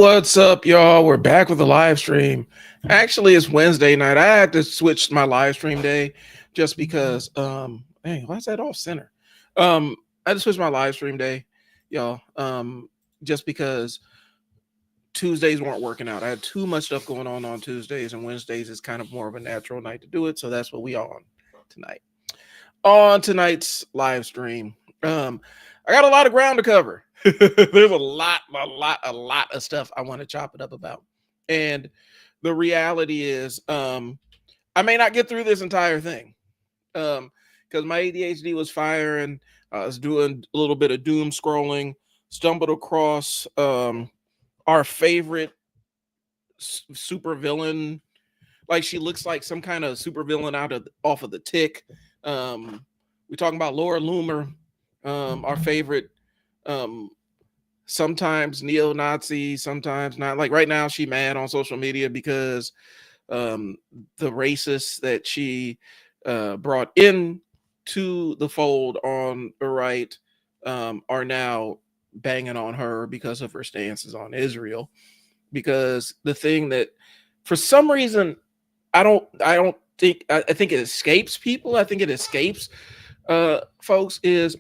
What's up, y'all? We're back with the live stream. Actually, it's Wednesday night. I had to switch my live stream day just because hey, why is that off center? I had to switch my live stream day, y'all. Just because Tuesdays weren't working out. I had too much stuff going on Tuesdays, and Wednesdays is kind of more of a natural night to do it. So that's what we are on tonight. On tonight's live stream, I got a lot of ground to cover. There's a lot of stuff I want to chop it up about. And the reality is, I may not get through this entire thing. Because my ADHD was firing. I was doing a little bit of doom scrolling, stumbled across our favorite super villain. Like, she looks like some kind of super villain off of the Tick. We're talking about Laura Loomer, our favorite sometimes neo-Nazi, sometimes not. Like right now, she mad on social media because the racists that she brought in to the fold on the right are now banging on her because of her stances on Israel. Because the thing that, for some reason, I think it escapes people. I think it escapes folks is.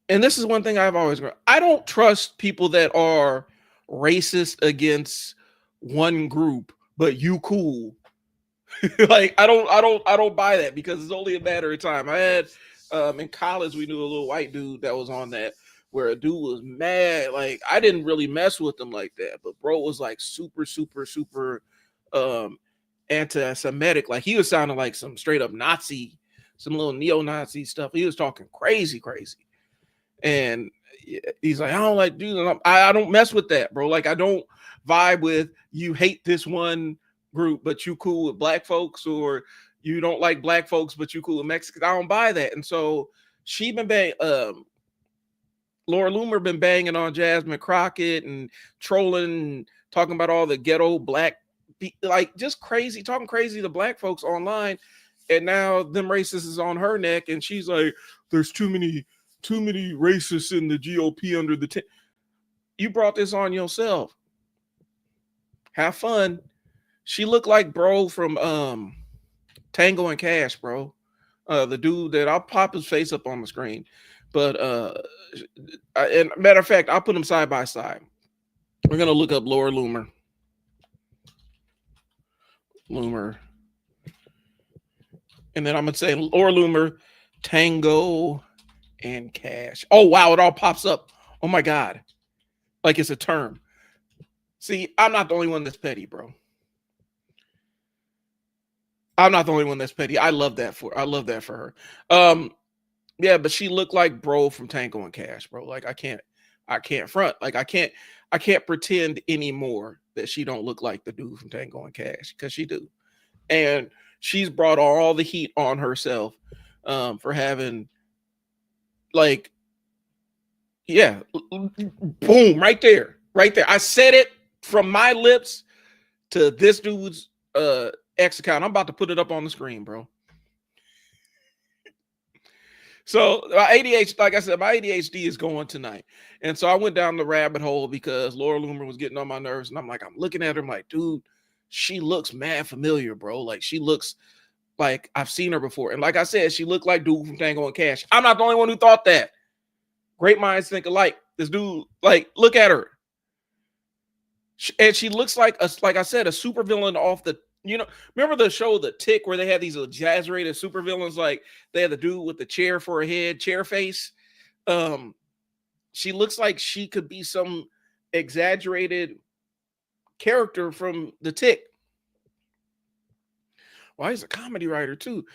And this is one thing I've always heard. I don't trust people that are racist against one group, but you cool. Like I don't buy that, because it's only a matter of time. I had in college, we knew a little white dude that was on that, where a dude was mad. Like, I didn't really mess with him like that, but bro was like super anti-Semitic. Like, he was sounding like some straight up Nazi, some little neo-Nazi stuff. He was talking crazy. And he's like, I don't like dudes. I don't mess with that, bro. Like, I don't vibe with, you hate this one group, but you cool with black folks, or you don't like black folks, but you cool with Mexicans. I don't buy that. And so she been Laura Loomer been banging on Jasmine Crockett and trolling and talking about all the ghetto black, like, just crazy, talking crazy to black folks online. And now them racists is on her neck, and she's like, there's too many racists in the GOP under the tent. You brought this on yourself. Have fun. She looked like bro from Tango and Cash, bro. The dude that, I'll pop his face up on the screen. But and matter of fact, I'll put them side by side. We're gonna look up Laura Loomer. And then I'm gonna say Laura Loomer, Tango and Cash. Oh wow, it all pops up. Oh my god, like it's a term. See, I'm not the only one that's petty, bro. I'm not the only one that's petty. I love that for her. Yeah, but she looked like bro from Tango and Cash, bro. Like, I can't front. Like, I can't pretend anymore that she don't look like the dude from Tango and Cash, because she do. And she's brought all the heat on herself for having, like, yeah, boom, right there. I said it from my lips to this dude's X account. I'm about to put it up on the screen, bro. So my ADHD, like I said, my ADHD is going tonight. And so I went down the rabbit hole because Laura Loomer was getting on my nerves. And I'm looking at her, I'm like, dude, she looks mad familiar, bro. Like, she looks like I've seen her before. And like I said, she looked like dude from Tango and Cash. I'm not the only one who thought that. Great minds think alike. This dude, like, look at her. And she looks like I said, a super villain off the, remember the show The Tick, where they had these exaggerated super villains? Like, they had the dude with the chair for a head, chair face. She looks like she could be some exaggerated character from The Tick. Well, he's a comedy writer too.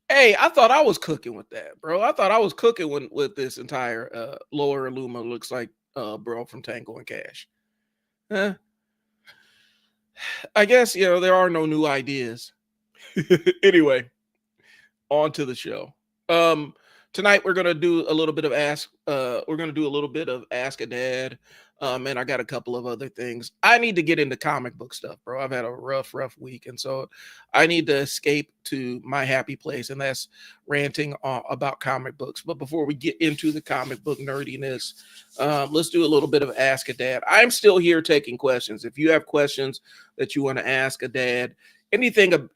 Hey, I thought I was cooking with that, bro. I thought I was cooking with this entire Laura Loomer looks like bro from Tango and Cash. I guess, there are no new ideas. Anyway, on to the show. Tonight we're gonna do a little bit of Ask a Dad. And I got a couple of other things. I need to get into comic book stuff, bro. I've had a rough week, and so I need to escape to my happy place, and that's ranting about comic books. But before we get into the comic book nerdiness, let's do a little bit of Ask a Dad. I'm still here taking questions. If you have questions that you want to ask a dad, anything, I'm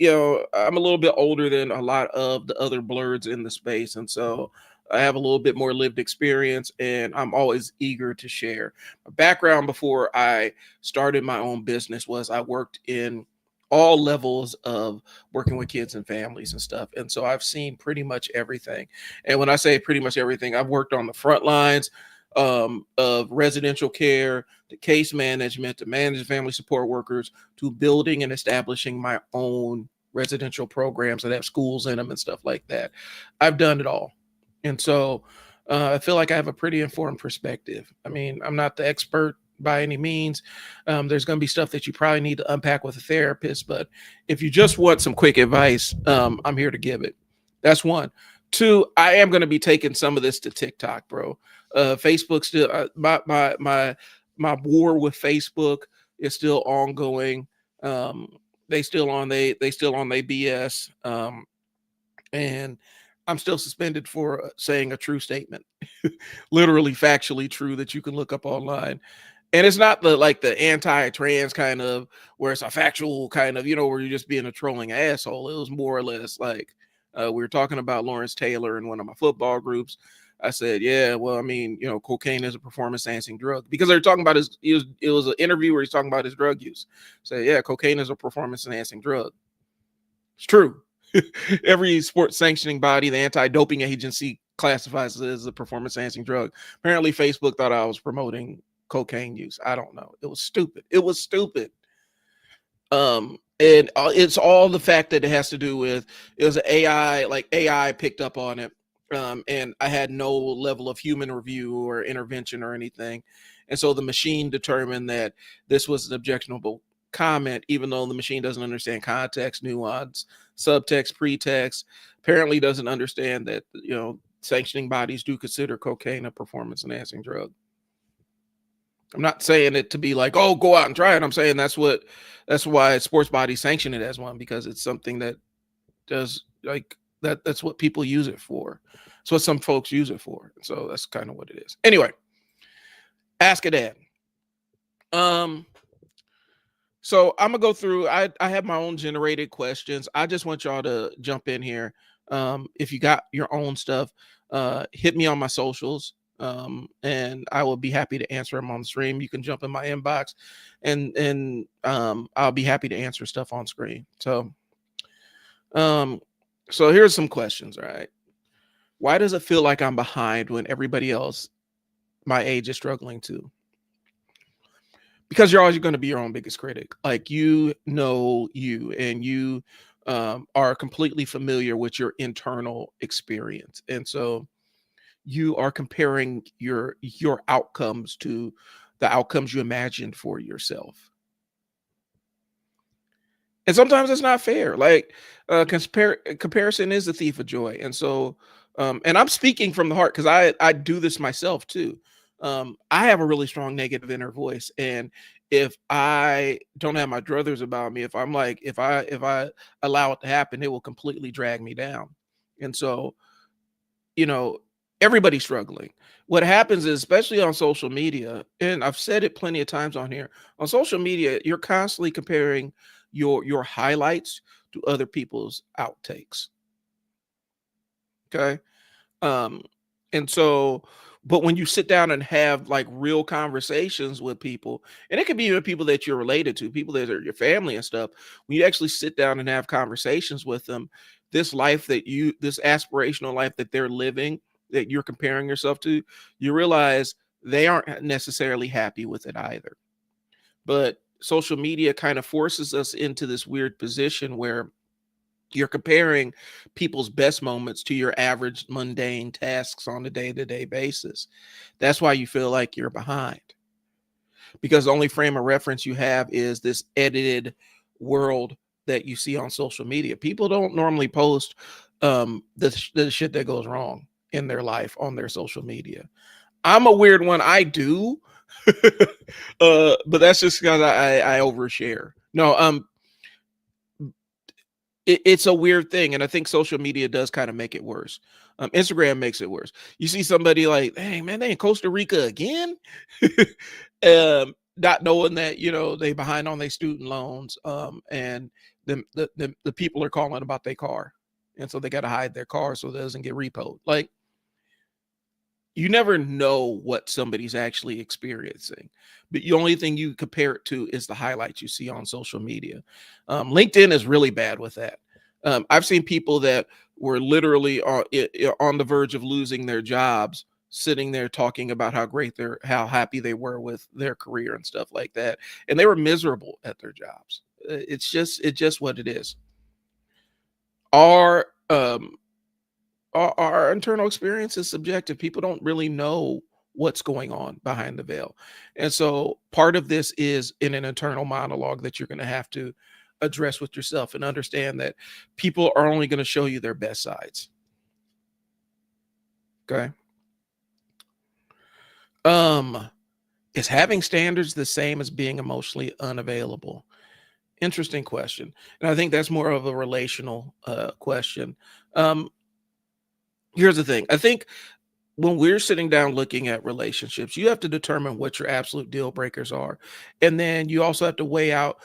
a little bit older than a lot of the other blurs in the space, and so I have a little bit more lived experience, and I'm always eager to share. My background before I started my own business was I worked in all levels of working with kids and families and stuff. And so I've seen pretty much everything. And when I say pretty much everything, I've worked on the front lines of residential care, to case management, to manage family support workers, to building and establishing my own residential programs that have schools in them and stuff like that. I've done it all. And so I feel like I have a pretty informed perspective. I mean, I'm not the expert by any means. There's going to be stuff that you probably need to unpack with a therapist. But if you just want some quick advice, I'm here to give it. That's one. Two, I am going to be taking some of this to TikTok, bro. Facebook still, my war with Facebook is still ongoing. They still on they still on their BS. And I'm still suspended for saying a true statement, literally factually true that you can look up online. And it's not the anti-trans kind of where it's a factual kind of, where you're just being a trolling asshole. It was more or less like we were talking about Lawrence Taylor in one of my football groups. I said, yeah, well, I mean, cocaine is a performance enhancing drug, because they're talking about it was an interview where he's talking about his drug use. Say, yeah, cocaine is a performance enhancing drug. It's true. Every sports sanctioning body, the anti-doping agency, classifies it as a performance enhancing drug. Apparently Facebook thought I was promoting cocaine use. I don't know. It was stupid. And it's all the fact that it has to do with, it was an AI, like AI picked up on it. And I had no level of human review or intervention or anything. And so the machine determined that this was an objectionable comment, even though the machine doesn't understand context, nuance, subtext, pretext, apparently doesn't understand that, sanctioning bodies do consider cocaine a performance enhancing drug. I'm not saying it to be like, oh, go out and try it. I'm saying that's why sports bodies sanction it as one, because it's something that does that's what people use it for. It's what some folks use it for. So that's kind of what it is. Anyway, Ask a Dad. So I'm gonna go through. I have my own generated questions. I just want y'all to jump in here. If you got your own stuff, hit me on my socials, and I will be happy to answer them on the stream. You can jump in my inbox, and I'll be happy to answer stuff on screen. So here's some questions. All right. Why does it feel like I'm behind when everybody else my age is struggling too? Because you're always going to be your own biggest critic. Like, you, and you are completely familiar with your internal experience. And so you are comparing your outcomes to the outcomes you imagined for yourself. And sometimes it's not fair. Like, comparison is the thief of joy. And so, and I'm speaking from the heart, because I do this myself too. I have a really strong negative inner voice, and if I don't have my druthers about me, if I allow it to happen, it will completely drag me down. And so, everybody's struggling. What happens is, especially on social media, and I've said it plenty of times on here, on social media, you're constantly comparing your highlights to other people's outtakes. Okay. And so, but when you sit down and have like real conversations with people, and it could be even people that you're related to, people that are your family and stuff, when you actually sit down and have conversations with them, this aspirational life that they're living, that you're comparing yourself to, you realize they aren't necessarily happy with it either. But social media kind of forces us into this weird position where you're comparing people's best moments to your average mundane tasks on a day-to-day basis. That's why you feel like you're behind, because the only frame of reference you have is this edited world that you see on social media. People don't normally post the shit that goes wrong in their life on their social media. I'm a weird one. I do. But that's just because I overshare. No, it's a weird thing, and I think social media does kind of make it worse. Instagram makes it worse. You see somebody like, hey man, they in Costa Rica again, not knowing that they behind on their student loans, and the people are calling about their car, and so they got to hide their car so it doesn't get repoed. Like, you never know what somebody's actually experiencing, but the only thing you compare it to is the highlights you see on social media. LinkedIn is really bad with that. I've seen people that were literally on the verge of losing their jobs, sitting there talking about how happy they were with their career and stuff like that, and they were miserable at their jobs. It's just what it is. Our um, our internal experience is subjective. People don't really know what's going on behind the veil. And so part of this is in an internal monologue that you're going to have to address with yourself and understand that people are only going to show you their best sides. Okay. Um, is having standards the same as being emotionally unavailable? Interesting question. And I think that's more of a relational question. Um, Here's the thing. I think when we're sitting down looking at relationships, you have to determine what your absolute deal breakers are. And then you also have to weigh out,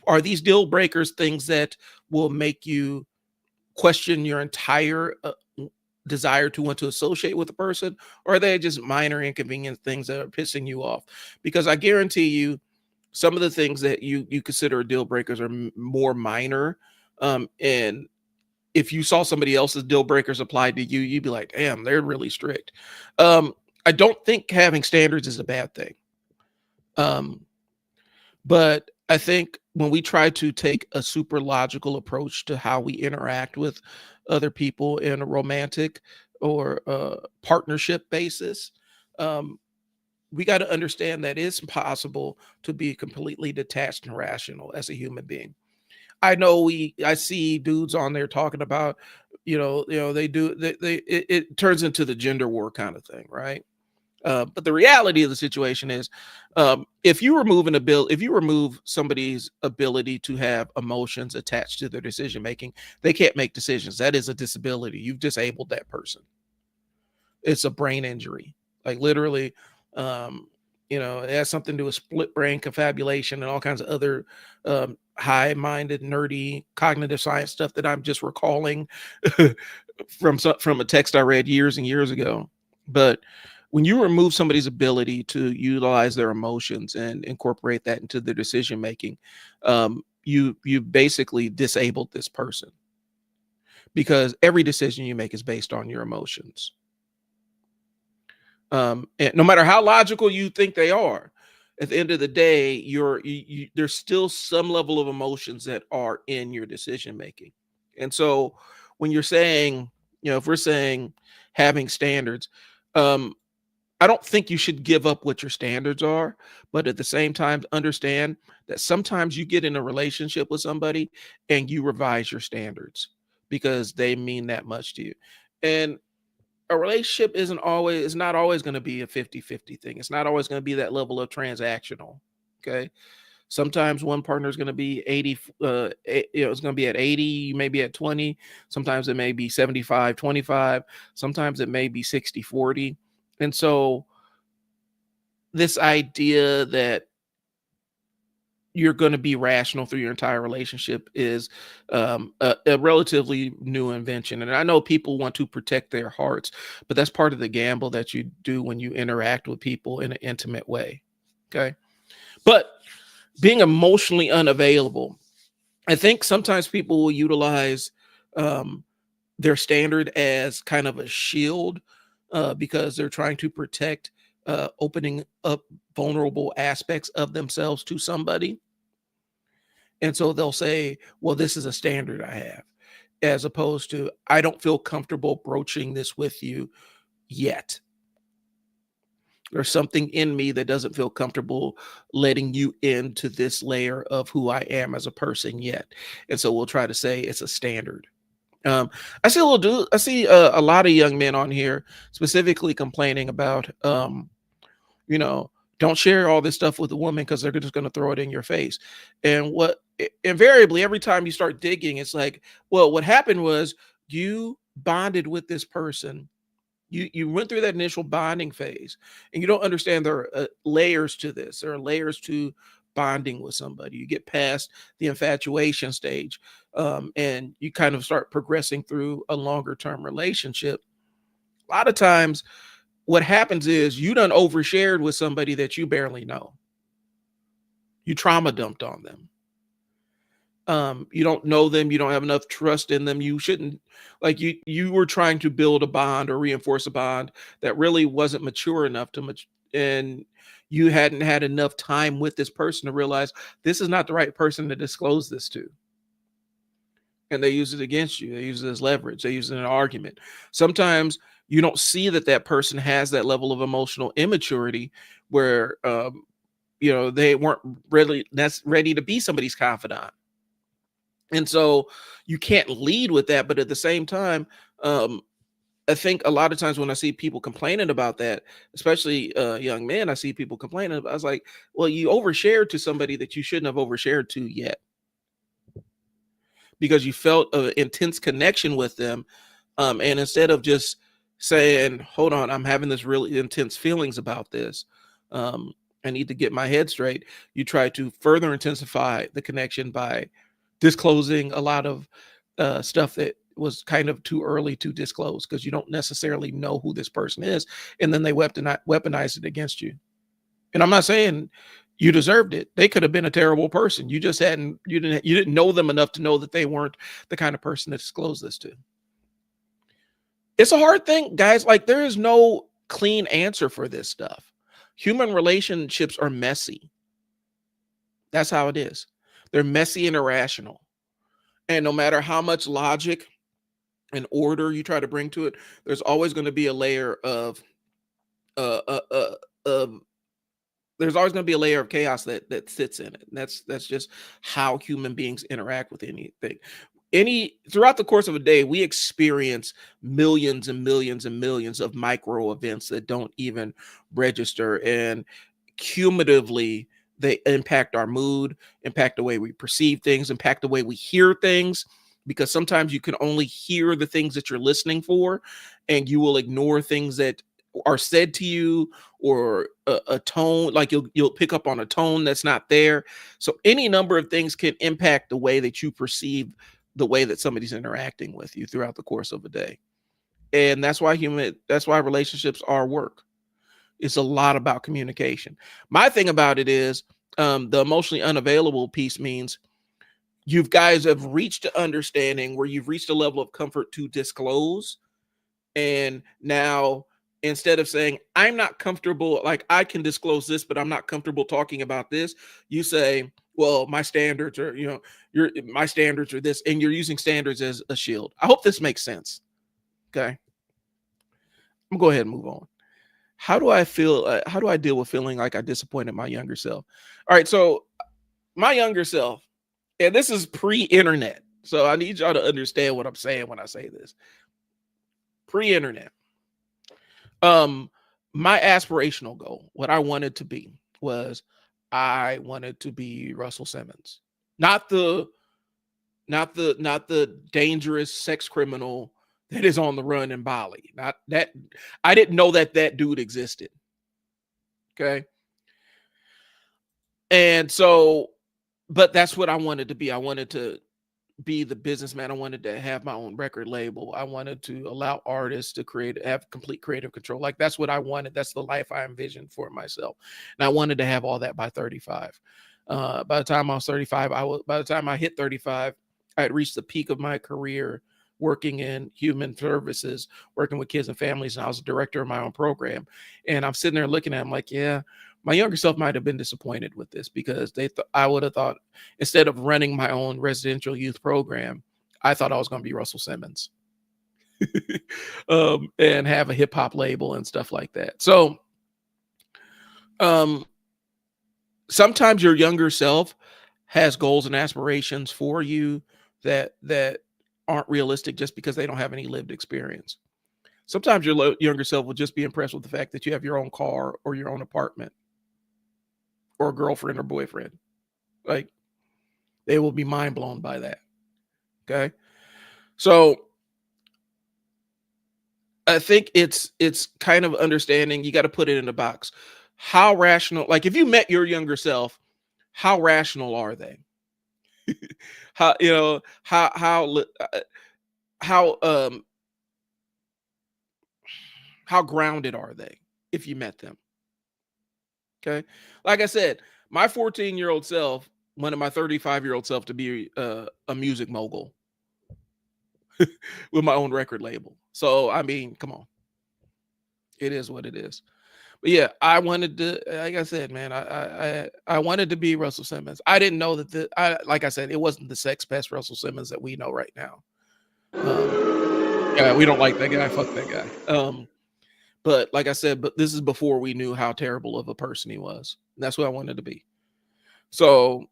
are these deal breakers things that will make you question your entire desire to want to associate with a person, or are they just minor inconvenient things that are pissing you off? Because I guarantee you, some of the things that you consider deal breakers are more minor, and if you saw somebody else's deal breakers applied to you, you'd be like, damn, they're really strict. I don't think having standards is a bad thing. Um, but I think when we try to take a super logical approach to how we interact with other people in a romantic or partnership basis, um, we got to understand that it's possible to be completely detached and rational as a human being. I see dudes on there talking about, they do it turns into the gender war kind of thing, right? But the reality of the situation is, if you remove somebody's ability to have emotions attached to their decision making, they can't make decisions. That is a disability. You've disabled that person. It's a brain injury, like literally. um it has something to do with split brain confabulation and all kinds of other high-minded nerdy cognitive science stuff that I'm just recalling from a text I read years and years ago. But when you remove somebody's ability to utilize their emotions and incorporate that into their decision making, you basically disabled this person, because every decision you make is based on your emotions. And no matter how logical you think they are, at the end of the day, there's still some level of emotions that are in your decision making. And so when you're saying, if we're saying having standards, um, I don't think you should give up what your standards are, but at the same time, understand that sometimes you get in a relationship with somebody and you revise your standards because they mean that much to you. And a relationship is not always going to be a 50-50 thing. It's not always going to be that level of transactional. Okay. Sometimes one partner is going to be 80, it's going to be at 80, you may be at 20. Sometimes it may be 75-25. Sometimes it may be 60-40. And so this idea that you're going to be rational through your entire relationship is a relatively new invention. And I know people want to protect their hearts, but that's part of the gamble that you do when you interact with people in an intimate way. Okay. But being emotionally unavailable, I think sometimes people will utilize um, their standard as kind of a shield, because they're trying to protect opening up vulnerable aspects of themselves to somebody. And so they'll say, well, this is a standard I have, as opposed to, I don't feel comfortable broaching this with you yet. There's something in me that doesn't feel comfortable letting you into this layer of who I am as a person yet. And so we'll try to say it's a standard. Um, I see a lot of young men on here specifically complaining about, you know, Don't share all this stuff with a woman because they're just going to throw it in your face. And invariably, every time you start digging, it's like, well, what happened was you bonded with this person. You went through that initial bonding phase, and you don't understand there are layers to this. There are layers to bonding with somebody. You get past the infatuation stage, and you kind of start progressing through a longer term relationship. A lot of times, what happens is you done overshared with somebody that you barely know. You trauma dumped on them. You don't know them. You don't have enough trust in them. You shouldn't, like, you were trying to build a bond or reinforce a bond that really wasn't mature enough to much, and you hadn't had enough time with this person to realize this is not the right person to disclose this to. And they use it against you. They use it as leverage. They use it in an argument. Sometimes you don't see that that person has that level of emotional immaturity where they weren't really ready to be somebody's confidant. And so you can't lead with that. But at the same time, I think a lot of times when I see people complaining about that, especially young men, I see people complaining. I was like, well, you overshared to somebody that you shouldn't have overshared to yet, because you felt an intense connection with them. And instead of just saying, hold on, I'm having this really intense feelings about this. I need to get my head straight. You try to further intensify the connection by disclosing a lot of stuff that was kind of too early to disclose, because you don't necessarily know who this person is. And then they weaponize it against you. And I'm not saying you deserved it. They could have been a terrible person. You just you didn't know them enough to know that they weren't the kind of person to disclose this to. It's a hard thing, guys. Like, there is no clean answer for this stuff. Human relationships are messy. That's how it is. They're messy and irrational. And no matter how much logic and order you try to bring to it, there's always going to be a layer of there's always going to be a layer of chaos that sits in it. And that's just how human beings interact with anything. Throughout the course of a day, we experience millions and millions and millions of micro events that don't even register, and cumulatively they impact our mood, impact the way we perceive things, impact the way we hear things, because sometimes you can only hear the things that you're listening for, and you will ignore things that are said to you, or a tone, like you'll pick up on a tone that's not there. So any number of things can impact the way that you perceive the way that somebody's interacting with you throughout the course of a day. And that's why relationships are work. It's a lot about communication. My thing about it is, the emotionally unavailable piece means you guys have reached an understanding where you've reached a level of comfort to disclose. And now, instead of saying, I'm not comfortable, like, I can disclose this, but I'm not comfortable talking about this, you say, well, my standards are, my standards are this, and you're using standards as a shield. I hope this makes sense. Okay. I'm gonna go ahead and move on. How do I feel? How do I deal with feeling like I disappointed my younger self? All right. So my younger self, and this is pre-internet, so I need y'all to understand what I'm saying when I say this. Pre-internet. My aspirational goal, what I wanted to be, was I wanted to be Russell Simmons, not the dangerous sex criminal that is on the run in Bali. Not that. I didn't know that dude existed. Okay. And so, but that's what I wanted to be. I wanted to be the businessman. I wanted to have my own record label. I wanted to allow artists to have complete creative control. Like, that's what I wanted. That's the life I envisioned for myself. And I wanted to have all that by 35. By the time I was 35, by the time I hit 35, I had reached the peak of my career working in human services, working with kids and families. And I was a director of my own program. And I'm sitting there looking at him like, yeah, my younger self might have been disappointed with this, because I would have thought, instead of running my own residential youth program, I thought I was going to be Russell Simmons and have a hip hop label and stuff like that. So sometimes your younger self has goals and aspirations for you that aren't realistic just because they don't have any lived experience. Sometimes your younger self will just be impressed with the fact that you have your own car or your own apartment. or girlfriend or boyfriend. Like, they will be mind blown by that. Okay. So I think it's kind of understanding, you got to put it in a box. How rational, like if you met your younger self, how rational are they? How, how how grounded are they if you met them? Okay. Like I said, my 14-year-old self wanted my 35-year-old self to be a music mogul with my own record label. So I mean, come on, it is what it is. But yeah, I wanted to, like I said, man, I wanted to be Russell Simmons. I didn't know that like I said, it wasn't the sex pest Russell Simmons that we know right now. Um, yeah, we don't like that guy. Fuck that guy. But like I said, but this is before we knew how terrible of a person he was. That's what I wanted to be. So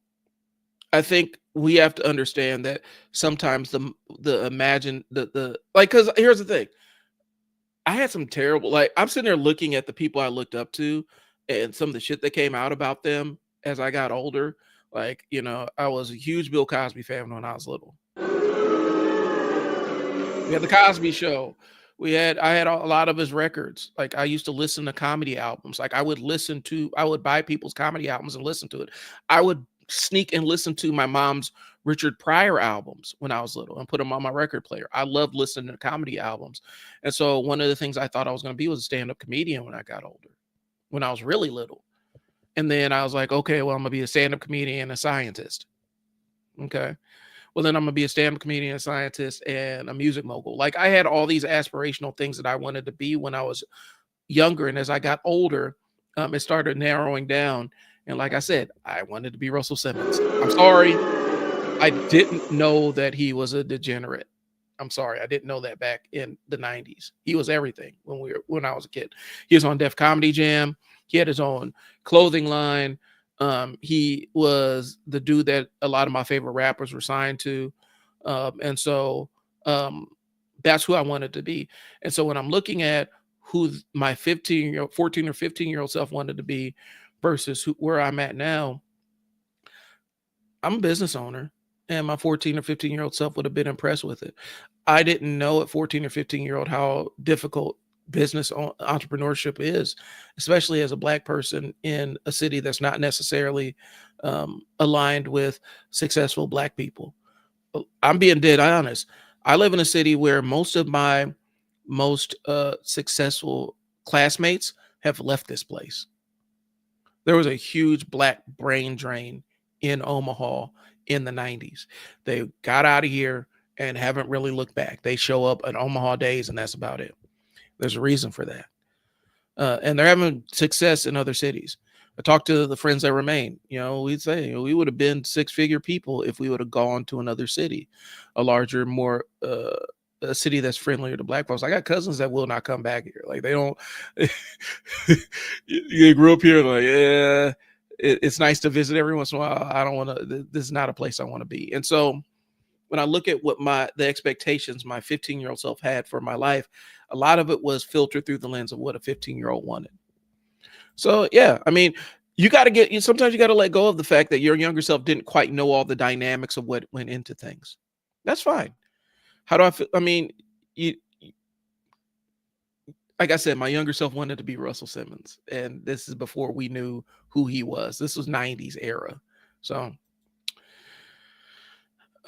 I think we have to understand that sometimes the imagine the like, because here's the thing. I had some terrible, like, I'm sitting there looking at the people I looked up to and some of the shit that came out about them as I got older. Like, I was a huge Bill Cosby fan when I was little. We had the Cosby Show. I had a lot of his records. Like, I used to listen to comedy albums. Like, I would buy people's comedy albums and listen to it. I would sneak and listen to my mom's Richard Pryor albums when I was little and put them on my record player. I loved listening to comedy albums. And so one of the things I thought I was going to be was a stand-up comedian when I got older, when I was really little. And then I was like, okay, well, I'm gonna be a stand-up comedian and a scientist. Okay. Well, then I'm gonna be a stand-up comedian, a scientist, and a music mogul. Like, I had all these aspirational things that I wanted to be when I was younger. And as I got older, it started narrowing down. And like I said, I wanted to be Russell Simmons. I'm sorry, I didn't know that he was a degenerate. I'm sorry, I didn't know that back in the 90s. He was everything when I was a kid. He was on Def Comedy Jam. He had his own clothing line. He was the dude that a lot of my favorite rappers were signed to. And so that's who I wanted to be. And so when I'm looking at who my 14 or 15-year-old self wanted to be versus where I'm at now, I'm a business owner, and my 14 or 15-year-old self would have been impressed with it. I didn't know at 14 or 15-year-old how difficult business entrepreneurship is, especially as a Black person in a city that's not necessarily aligned with successful Black people. I'm being dead honest. I live in a city where most of my most successful classmates have left this place. There was a huge Black brain drain in Omaha in the 90s. They got out of here and haven't really looked back. They show up at Omaha days and that's about it. There's a reason for that. And they're having success in other cities. I talked to the friends that remain. We'd say we would have been six-figure people if we would have gone to another city, a larger, more a city that's friendlier to Black folks. I got cousins that will not come back here. Like, they don't. You grew up here, like, yeah, it's nice to visit every once in a while. I don't want to. This is not a place I want to be. And so when I look at what the expectations my 15-year-old self had for my life, a lot of it was filtered through the lens of what a 15-year-old wanted. So yeah, I mean, sometimes you got to let go of the fact that your younger self didn't quite know all the dynamics of what went into things. That's fine. How do I feel? I mean, like I said, my younger self wanted to be Russell Simmons, and this is before we knew who he was. This was 90s era. So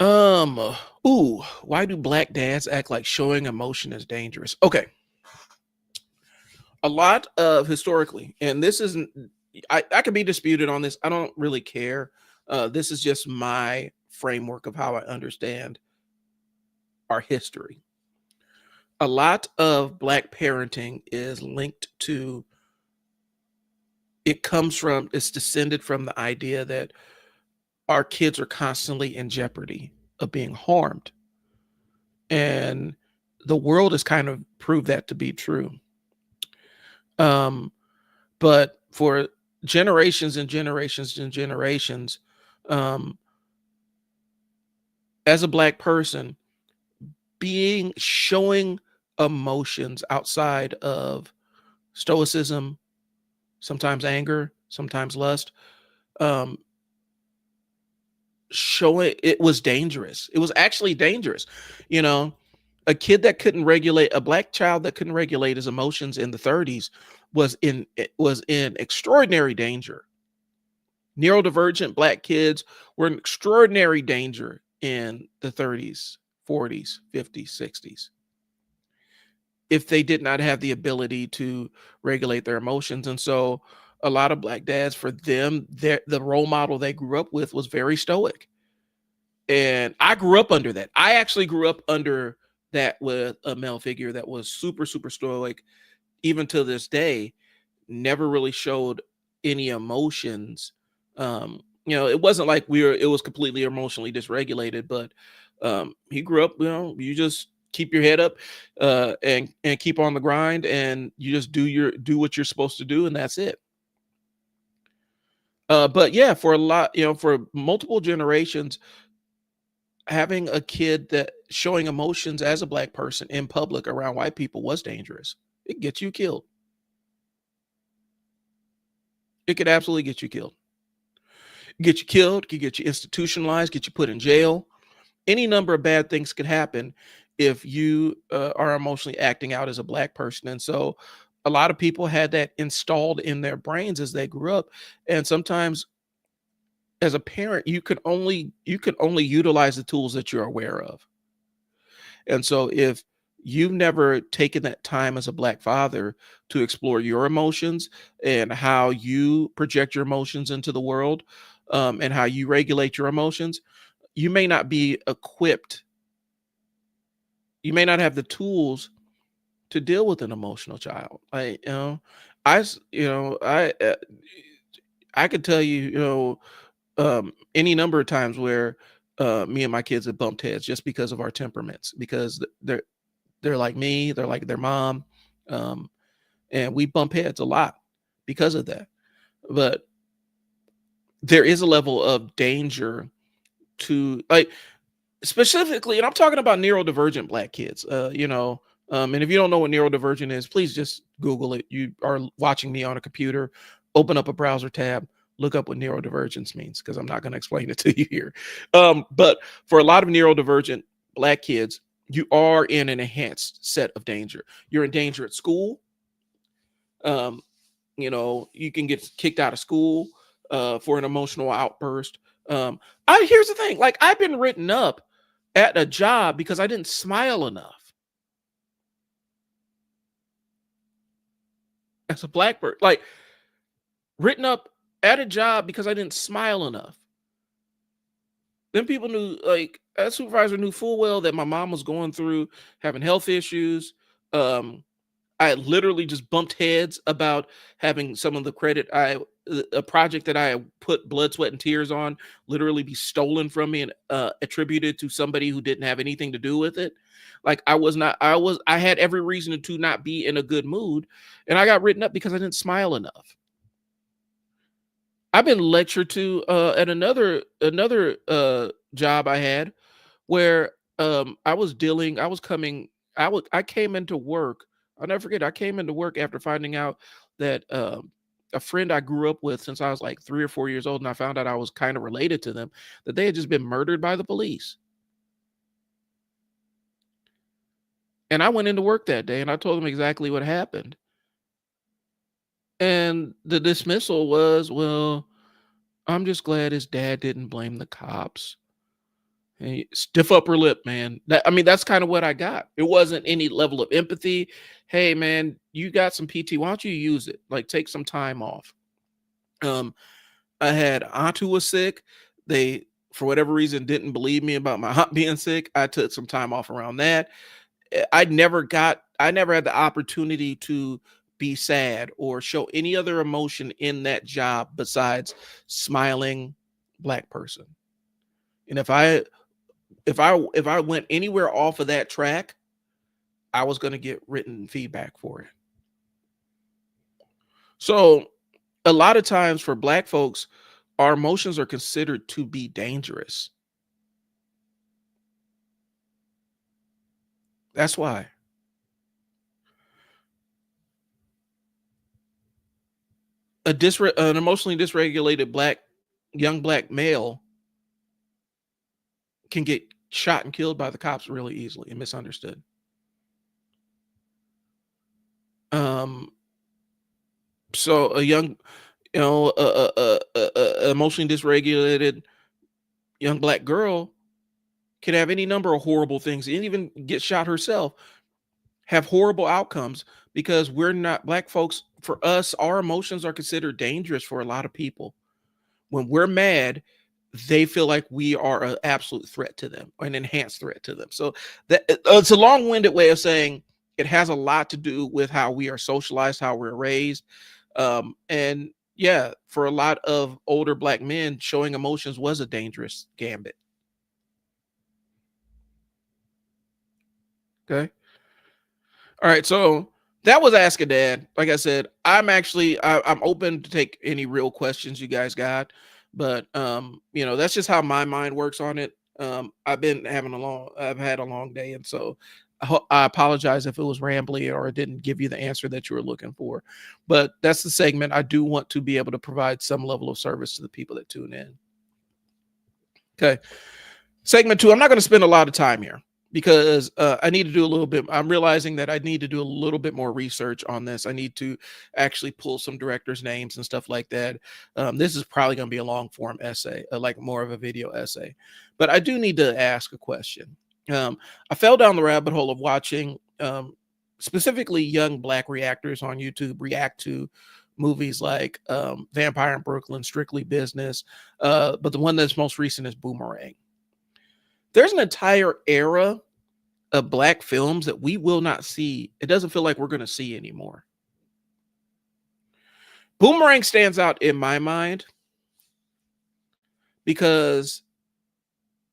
why do Black dads act like showing emotion is dangerous? Okay. A lot of historically, and this isn't, I could be disputed on this. I don't really care. This is just my framework of how I understand our history. A lot of Black parenting is linked to, it's descended from the idea that our kids are constantly in jeopardy of being harmed. And the world has kind of proved that to be true. But for generations and generations and generations, as a Black person, showing emotions outside of stoicism, sometimes anger, sometimes lust, um, showing it was dangerous. It was actually dangerous. You know, a black child that couldn't regulate his emotions in the 30s was in extraordinary danger. Neurodivergent black kids were in extraordinary danger in the 30s, 40s, 50s, 60s if they did not have the ability to regulate their emotions. And so a lot of black dads, for them, the role model they grew up with was very stoic. And I grew up under that. I actually grew up under that with a male figure that was super, super stoic, even to this day, never really showed any emotions. It wasn't like it was completely emotionally dysregulated, but he grew up, you just keep your head up and keep on the grind, and you just do what you're supposed to do, and that's it. But yeah, for a lot, for multiple generations, having a kid that showing emotions as a black person in public around white people was dangerous. It gets you killed. It could absolutely get you killed. Get you killed, could get you institutionalized, get you put in jail. Any number of bad things could happen if you are emotionally acting out as a black person. And so a lot of people had that installed in their brains as they grew up. And sometimes as a parent, you can only utilize the tools that you're aware of. And so if you've never taken that time as a black father to explore your emotions and how you project your emotions into the world, and how you regulate your emotions, you may not be equipped. You may not have the tools to deal with an emotional child. I, s- you know, I could tell you, any number of times where me and my kids have bumped heads just because of our temperaments, because they're like me, they're like their mom, um, and we bump heads a lot because of that. But there is a level of danger to, like, specifically, and I'm talking about neurodivergent black kids. And if you don't know what neurodivergent is, please just Google it. You are watching me on a computer, open up a browser tab, look up what neurodivergence means, because I'm not going to explain it to you here. But for a lot of neurodivergent black kids, you are in an enhanced set of danger. You're in danger at school. Um, you can get kicked out of school for an emotional outburst. I Here's the thing: like, I've been written up at a job because I didn't smile enough as a black person. Like, written up at a job because I didn't smile enough. Then people knew, like, that supervisor knew full well that my mom was going through having health issues. Um, I literally just bumped heads about having some of the credit a project that I put blood, sweat, and tears on literally be stolen from me and attributed to somebody who didn't have anything to do with it. Like, I had every reason to not be in a good mood, and I got written up because I didn't smile enough. I've been lectured to at another job I had, where I was coming I came into work. I'll never forget, I came into work after finding out that a friend I grew up with since I was like 3 or 4 years old, and I found out I was kind of related to them, that they had just been murdered by the police. And I went into work that day and I told them exactly what happened. And the dismissal was, well, I'm just glad his dad didn't blame the cops. Hey, stiff upper lip, man. That's kind of what I got. It wasn't any level of empathy. Hey, man, you got some PT. Why don't you use it? Like, take some time off. Um, I had aunt who was sick. They, for whatever reason, didn't believe me about my aunt being sick. I took some time off around that. I never had the opportunity to be sad or show any other emotion in that job besides smiling black person. And if I went anywhere off of that track, I was going to get written feedback for it. So a lot of times for black folks, our emotions are considered to be dangerous. That's why. An emotionally dysregulated black young black male can get shot and killed by the cops really easily and misunderstood. Um, so a young, emotionally dysregulated young black girl can have any number of horrible things, and even get shot herself, have horrible outcomes because we're not black folks. For us, our emotions are considered dangerous for a lot of people. When we're mad, they feel like we are an absolute threat to them, or an enhanced threat to them. So that it's a long-winded way of saying it has a lot to do with how we are socialized, how we're raised. And yeah, for a lot of older black men, showing emotions was a dangerous gambit. Okay. All right, so that was Ask a Dad. Like I said, I'm open to take any real questions you guys got, but that's just how my mind works on it. I've had a long day, and so I apologize if it was rambly or it didn't give you the answer that you were looking for. But that's the segment. I do want to be able to provide some level of service to the people that tune in. Okay. Segment 2, I'm not going to spend a lot of time here because I need to do a little bit. I'm realizing that I need to do a little bit more research on this. I need to actually pull some directors' names and stuff like that. This is probably going to be a long form essay, like more of a video essay. But I do need to ask a question. I fell down the rabbit hole of watching specifically young black reactors on YouTube react to movies like Vampire in Brooklyn, Strictly Business, but the one that's most recent is Boomerang. There's an entire era of black films that we will not see. It doesn't feel like we're going to see anymore. Boomerang stands out in my mind because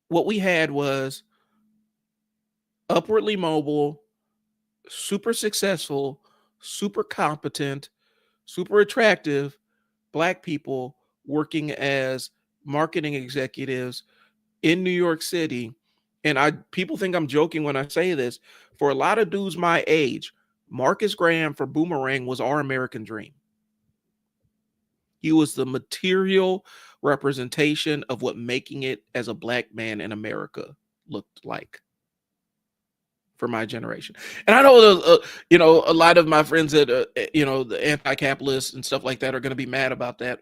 what we had was upwardly mobile, super successful, super competent, super attractive black people working as marketing executives in New York City. And people think I'm joking when I say this. For a lot of dudes my age, Marcus Graham for Boomerang was our American dream. He was the material representation of what making it as a black man in America looked like for my generation. And I know, a lot of my friends that, the anti-capitalists and stuff like that are going to be mad about that.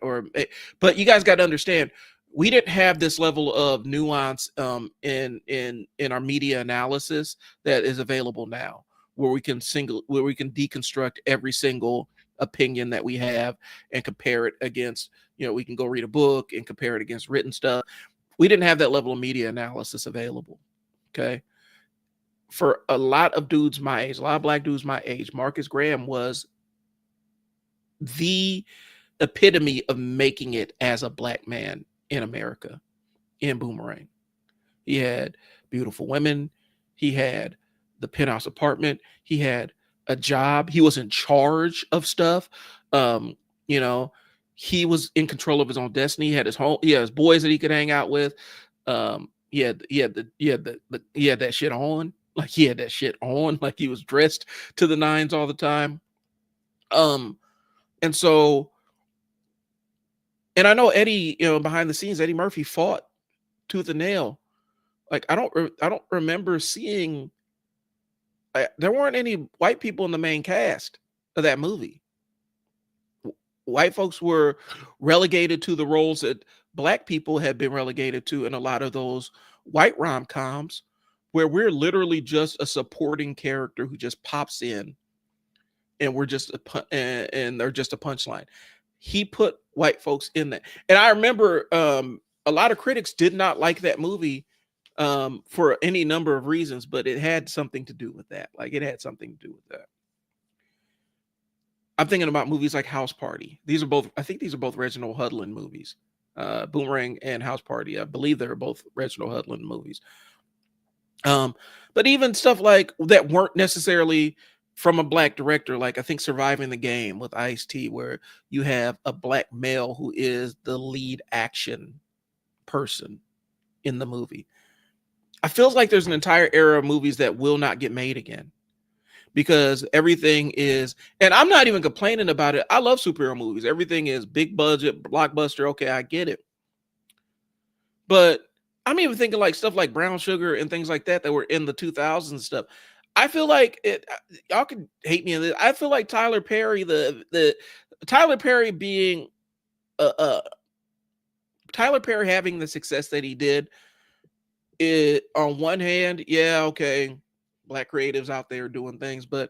But you guys got to understand, we didn't have this level of nuance in our media analysis that is available now, where we can deconstruct every single opinion that we have and compare it against, we can go read a book and compare it against written stuff. We didn't have that level of media analysis available. Okay. For a lot of dudes my age, a lot of black dudes my age, Marcus Graham was the epitome of making it as a black man in America in Boomerang. He had beautiful women. He had the penthouse apartment. He had a job. He was in charge of stuff. He was in control of his own destiny. He had his home. He had his boys that he could hang out with. He had that shit on. Like he had that shit on. Like he was dressed to the nines all the time. And I know Eddie, behind the scenes, Eddie Murphy fought tooth and nail. Like I don't remember seeing. There weren't any white people in the main cast of that movie. White folks were relegated to the roles that black people had been relegated to in a lot of those white rom-coms, where we're literally just a supporting character who just pops in, and we're just and they're just a punchline. He put white folks in that, and I remember a lot of critics did not like that movie for any number of reasons, but it had something to do with that. Like it had something to do with that. I'm thinking about movies like House Party. I think these are both Reginald Hudlin movies. Boomerang and House Party. I believe they're both Reginald Hudlin movies. But even stuff like that weren't necessarily from a black director, like I think Surviving the Game with Ice-T, where you have a black male who is the lead action person in the movie. I feels like there's an entire era of movies that will not get made again because everything is, and I'm not even complaining about it. I love superhero movies. Everything is big budget, blockbuster. Okay, I get it. But I'm even thinking like stuff like Brown Sugar and things like that that were in the 2000s stuff. I feel like it. Y'all could hate me in this. I feel like Tyler Perry, the Tyler Perry being Tyler Perry having the success that he did. It on one hand, yeah, okay, black creatives out there doing things, but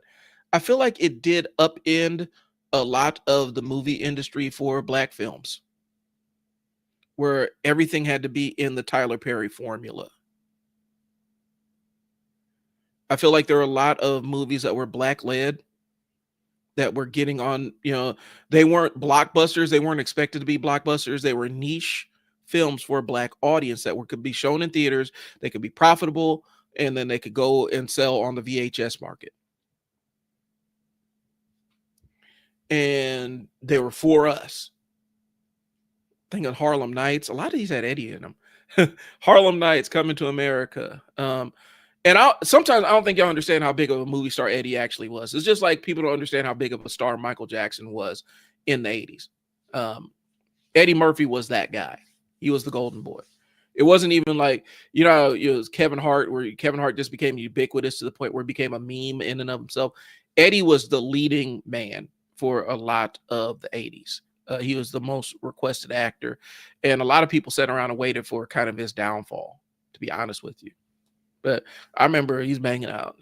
I feel like it did upend a lot of the movie industry for black films, where everything had to be in the Tyler Perry formula. I feel like there are a lot of movies that were black led that were getting on, they weren't blockbusters, they weren't expected to be blockbusters, they were niche films for a black audience that could be shown in theaters, they could be profitable, and then they could go and sell on the VHS market. And they were for us. Think of Harlem Nights. A lot of these had Eddie in them. Harlem Nights, Coming to America. And sometimes I don't think y'all understand how big of a movie star Eddie actually was. It's just like people don't understand how big of a star Michael Jackson was in the 80s. Eddie Murphy was that guy. He was the golden boy. It wasn't even like, it was Kevin Hart, where Kevin Hart just became ubiquitous to the point where it became a meme in and of himself. Eddie was the leading man for a lot of the 80s. He was the most requested actor. And a lot of people sat around and waited for kind of his downfall, to be honest with you. But I remember he's banging out.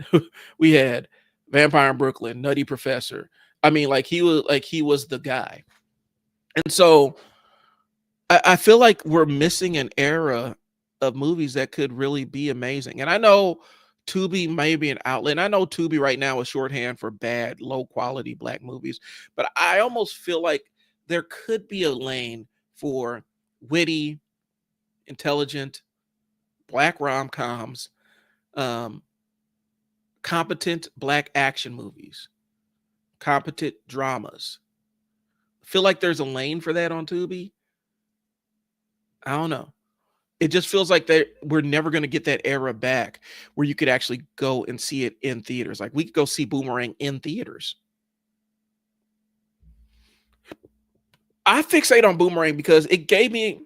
We had Vampire in Brooklyn, Nutty Professor. I mean, he was the guy. And so I feel like we're missing an era of movies that could really be amazing. And I know Tubi may be an outlet. And I know Tubi right now is shorthand for bad, low quality black movies. But I almost feel like there could be a lane for witty, intelligent, black rom-coms, competent black action movies, competent dramas. I feel like there's a lane for that on Tubi. I don't know. It just feels like we're never going to get that era back where you could actually go and see it in theaters. Like we could go see Boomerang in theaters. I fixate on Boomerang because it gave me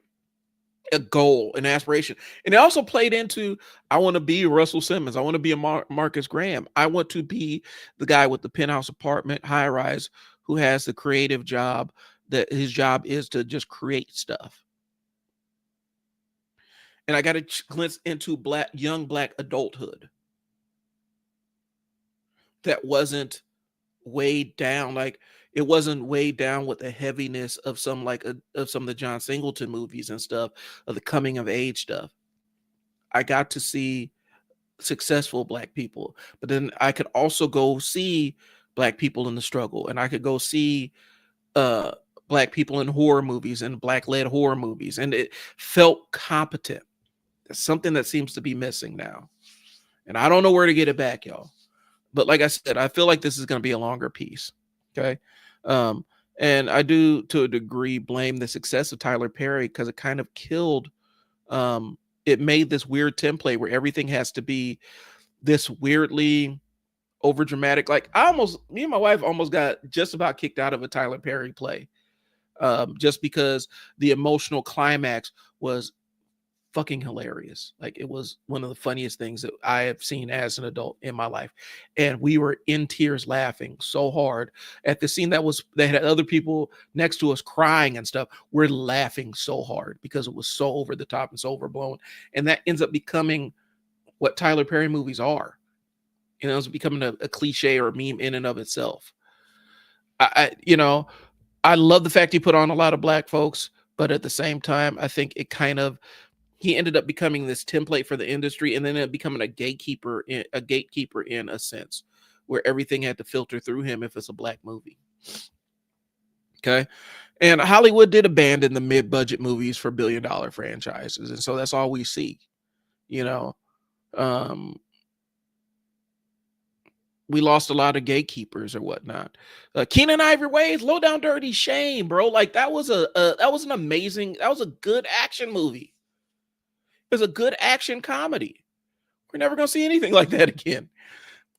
a goal, an aspiration. And it also played into, I want to be Russell Simmons. I want to be a Marcus Graham. I want to be the guy with the penthouse apartment, high rise, who has the creative job, that his job is to just create stuff. And I got a glimpse into young black adulthood that wasn't weighed down. Like it wasn't weighed down with the heaviness of some of some of the John Singleton movies and stuff, of the coming of age stuff. I got to see successful black people, but then I could also go see black people in the struggle, and I could go see black people in horror movies and black led horror movies, and it felt competent. That's something that seems to be missing now, and I don't know where to get it back, y'all. But like I said, I feel like this is going to be a longer piece. Okay. And I do, to a degree, blame the success of Tyler Perry because it kind of killed, it made this weird template where everything has to be this weirdly over dramatic. Like me and my wife almost got just about kicked out of a Tyler Perry play, just because the emotional climax was fucking hilarious. Like it was one of the funniest things that I have seen as an adult in my life. And we were in tears laughing so hard at the scene that had other people next to us crying and stuff. We're laughing so hard because it was so over the top and so overblown. And that ends up becoming what Tyler Perry movies are. It's becoming a cliche or a meme in and of itself. I love the fact he put on a lot of black folks, but at the same time, I think he ended up becoming this template for the industry, and then becoming a gatekeeper in a sense, where everything had to filter through him if it's a black movie. Okay. And Hollywood did abandon the mid-budget movies for billion-dollar franchises. And so that's all we see, we lost a lot of gatekeepers or whatnot. Keenan Ivory Wayne's Low Down Dirty Shame, bro. Like that was a good action movie. It was a good action comedy. We're never going to see anything like that again.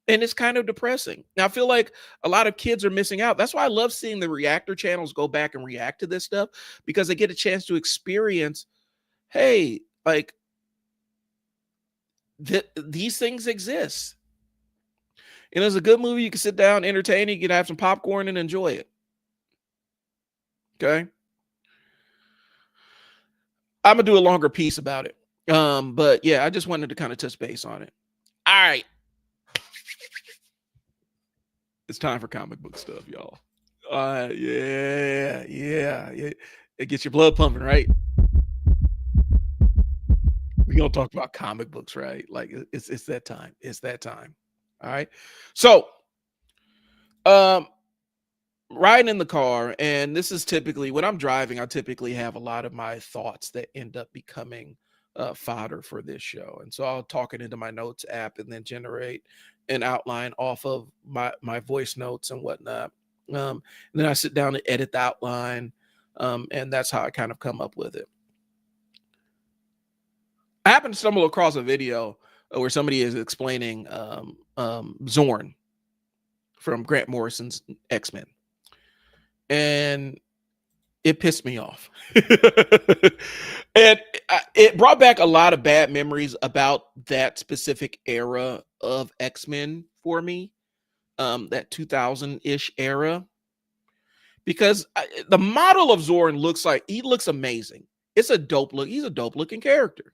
And it's kind of depressing. Now, I feel like a lot of kids are missing out. That's why I love seeing the reactor channels go back and react to this stuff, because they get a chance to experience, hey, Like these things exist. And it's a good movie. You can sit down, entertain it, you can have some popcorn and enjoy it. Okay. I'm gonna do a longer piece about it. But yeah, I just wanted to kind of touch base on it. All right. It's time for comic book stuff, y'all. Yeah. It gets your blood pumping, right? We're gonna talk about comic books, right? Like it's that time. It's that time. All right. So um riding in the car, and this is typically when I'm driving, I typically have a lot of my thoughts that end up becoming fodder for this show. And so I'll talk it into my notes app and then generate an outline off of my voice notes and whatnot. And then I sit down and edit the outline. And that's how I kind of come up with it. I happened to stumble across a video where somebody is explaining Xorn from Grant Morrison's X-Men. And it pissed me off. And it brought back a lot of bad memories about that specific era of X-Men for me, that 2000-ish era. Because the model of Xorn looks amazing. It's a dope look. He's a dope looking character.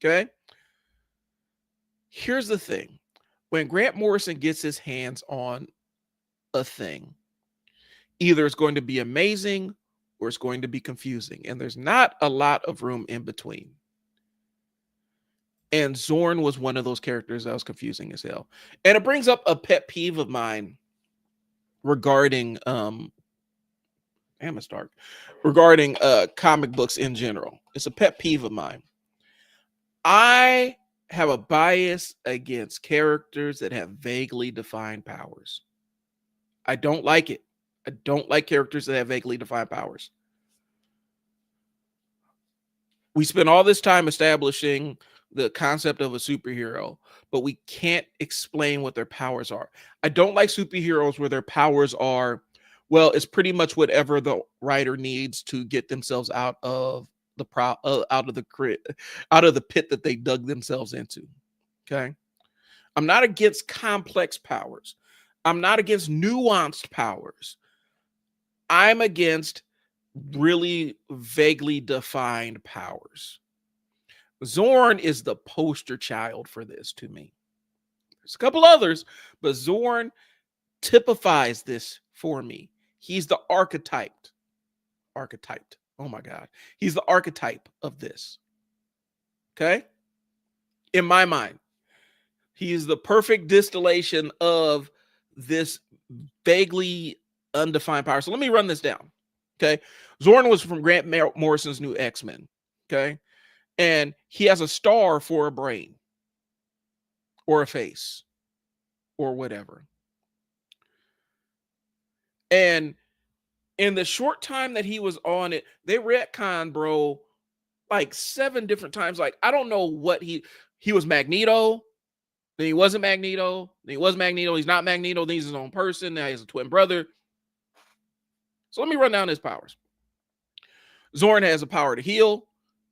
Okay. Here's the thing. When Grant Morrison gets his hands on a thing, either it's going to be amazing or it's going to be confusing. And there's not a lot of room in between. And Xorn was one of those characters that was confusing as hell. And it brings up a pet peeve of mine regarding regarding comic books in general. It's a pet peeve of mine. I have a bias against characters that have vaguely defined powers. I don't like it. I don't like characters that have vaguely defined powers. We spend all this time establishing the concept of a superhero, but we can't explain what their powers are. I don't like superheroes where their powers are, well, it's pretty much whatever the writer needs to get themselves out of the out of the pit that they dug themselves into. Okay. I'm not against complex powers. I'm not against nuanced powers. I'm against really vaguely defined powers. Xorn is the poster child for this to me. There's a couple others, but Xorn typifies this for me. He's the archetyped. Oh my God. He's the archetype of this. Okay? In my mind, he is the perfect distillation of this vaguely undefined power. So let me run this down. Okay. Xorn was from Grant Morrison's new X-Men. Okay. And he has a star for a brain or a face or whatever. And in the short time that he was on it, they retconned, bro, like 7 different times. Like, I don't know what he was Magneto. Then he wasn't Magneto. Then he was Magneto. He's not Magneto. Then he's his own person. Now he has a twin brother. So let me run down his powers. Xorn has a power to heal.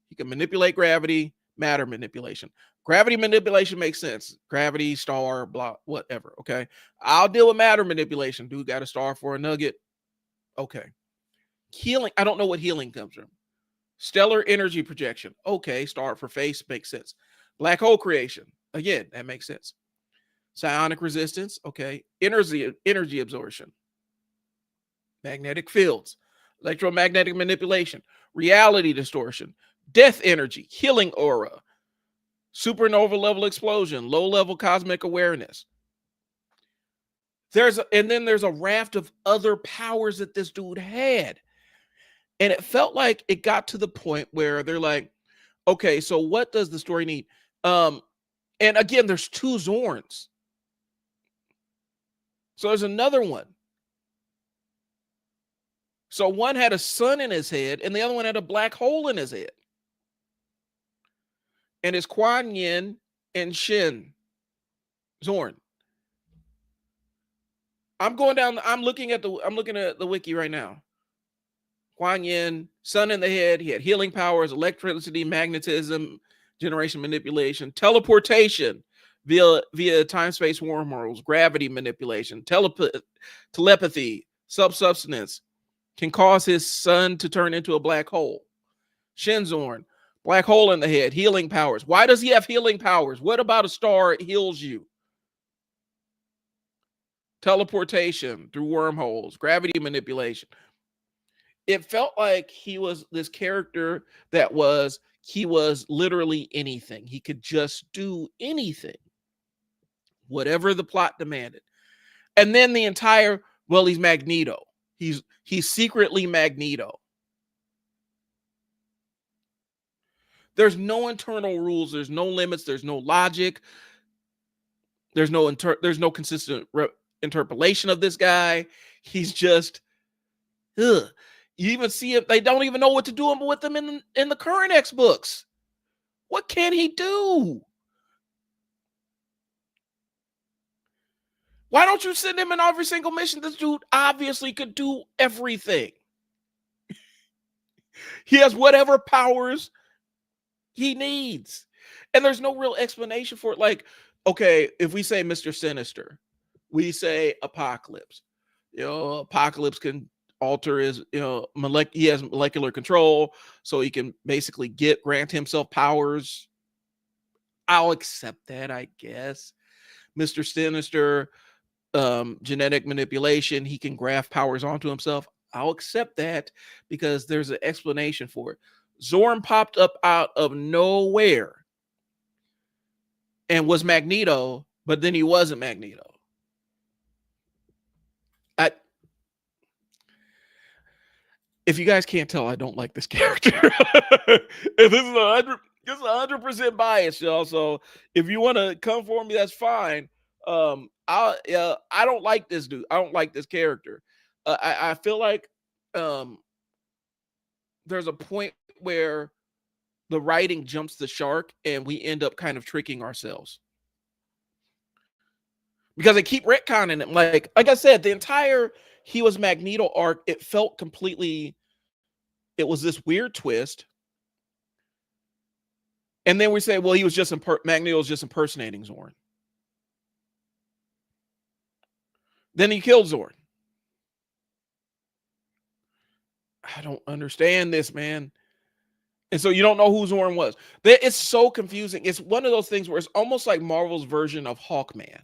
He can manipulate gravity, matter manipulation. Gravity manipulation makes sense. Gravity, star, blah, whatever. Okay. I'll deal with matter manipulation. Dude got a star for a nugget. Okay. Healing. I don't know what healing comes from. Stellar energy projection. Okay. Star for face makes sense. Black hole creation. Again, that makes sense. Psionic resistance. Okay. Energy absorption. Magnetic fields. Electromagnetic manipulation. Reality distortion. Death energy. Healing aura. Supernova level explosion. Low level cosmic awareness. And then there's a raft of other powers that this dude had. And it felt like it got to the point where they're like, okay, so what does the story need? And again, there's 2 Xorns. So there's another one. So one had a sun in his head and the other one had a black hole in his head. And it's Kuan Yin and Shin Xorn. I'm looking at the wiki right now. Kuan Yin, sun in the head. He had healing powers, electricity, magnetism, generation manipulation, teleportation via time space wormholes, gravity manipulation, telepathy, subsubstance, can cause his sun to turn into a black hole. Xorn, black hole in the head, healing powers. Why does he have healing powers? What about a star heals you? Teleportation through wormholes, gravity manipulation. It felt like he was this character he was literally anything. He could just do anything, whatever the plot demanded. And then the entire, well, he's Magneto. He's secretly Magneto. There's no internal rules. There's no limits. There's no logic. There's no consistent interpolation of this guy. He's just, ugh. You even see it. They don't even know what to do with him in the current X books. What can he do? Why don't you send him in every single mission? This dude obviously could do everything. He has whatever powers he needs. And there's no real explanation for it. Like, okay, if we say Mr. Sinister, we say Apocalypse. Apocalypse can alter his, he has molecular control, so he can basically grant himself powers. I'll accept that, I guess. Mr. Sinister, genetic manipulation, he can graft powers onto himself. I'll accept that because there's an explanation for it. Xorn popped up out of nowhere and was Magneto, but then he wasn't Magneto. If you guys can't tell, I don't like this character. This is 100% biased, y'all. So if you want to come for me, that's fine. I don't like this dude. I don't like this character. I feel like there's a point where the writing jumps the shark and we end up kind of tricking ourselves. Because they keep retconning him. Like I said, the entire he was Magneto arc, it felt completely, it was this weird twist. And then we say, well, he was just Magneto was just impersonating Xorn. Then he killed Xorn. I don't understand this, man. And so you don't know who Xorn was. It's so confusing. It's one of those things where it's almost like Marvel's version of Hawkman,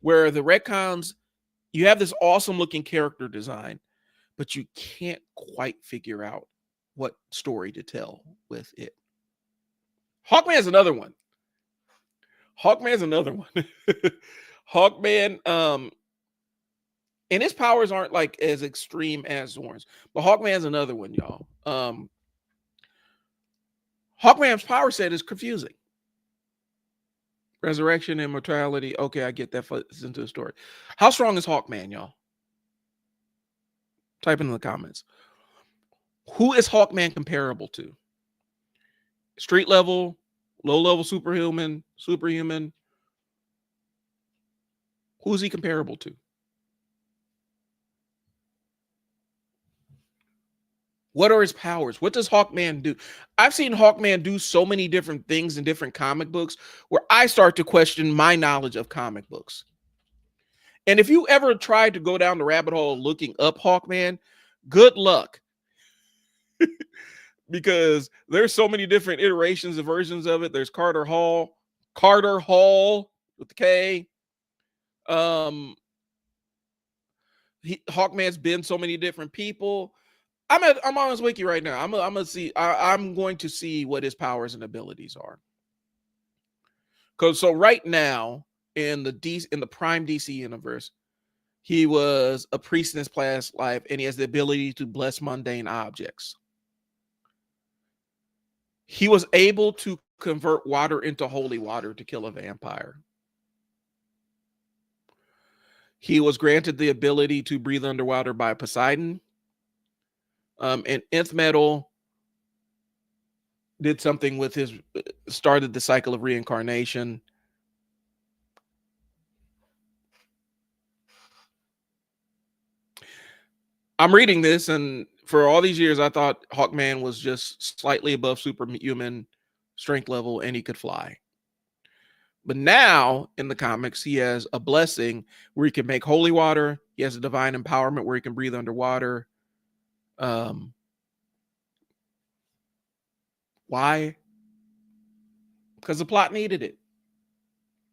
where the retcons, you have this awesome looking character design, but you can't quite figure out what story to tell with it. Hawkman's another one. Hawkman, and his powers aren't like as extreme as Xorn's, but Hawkman's another one, y'all. Hawkman's power set is confusing. Resurrection, immortality. Okay, I get that fits into the story. How strong is Hawkman, y'all? Type in the comments. Who is Hawkman comparable to? Street level, low level superhuman. Who is he comparable to? What are his powers? What does Hawkman do? I've seen Hawkman do so many different things in different comic books where I start to question my knowledge of comic books. And if you ever tried to go down the rabbit hole looking up Hawkman, good luck. Because there's so many different iterations and versions of it. There's Carter Hall with the K. Hawkman's been so many different people. I'm on his wiki right now. I'm going to see what his powers and abilities are. So right now in the Prime DC universe, he was a priest in his past life, and he has the ability to bless mundane objects. He was able to convert water into holy water to kill a vampire. He was granted the ability to breathe underwater by Poseidon. And Nth Metal did something with started the cycle of reincarnation. I'm reading this, and for all these years, I thought Hawkman was just slightly above superhuman strength level, and he could fly. But now in the comics, he has a blessing where he can make holy water. He has a divine empowerment where he can breathe underwater. Why? Because the plot needed it.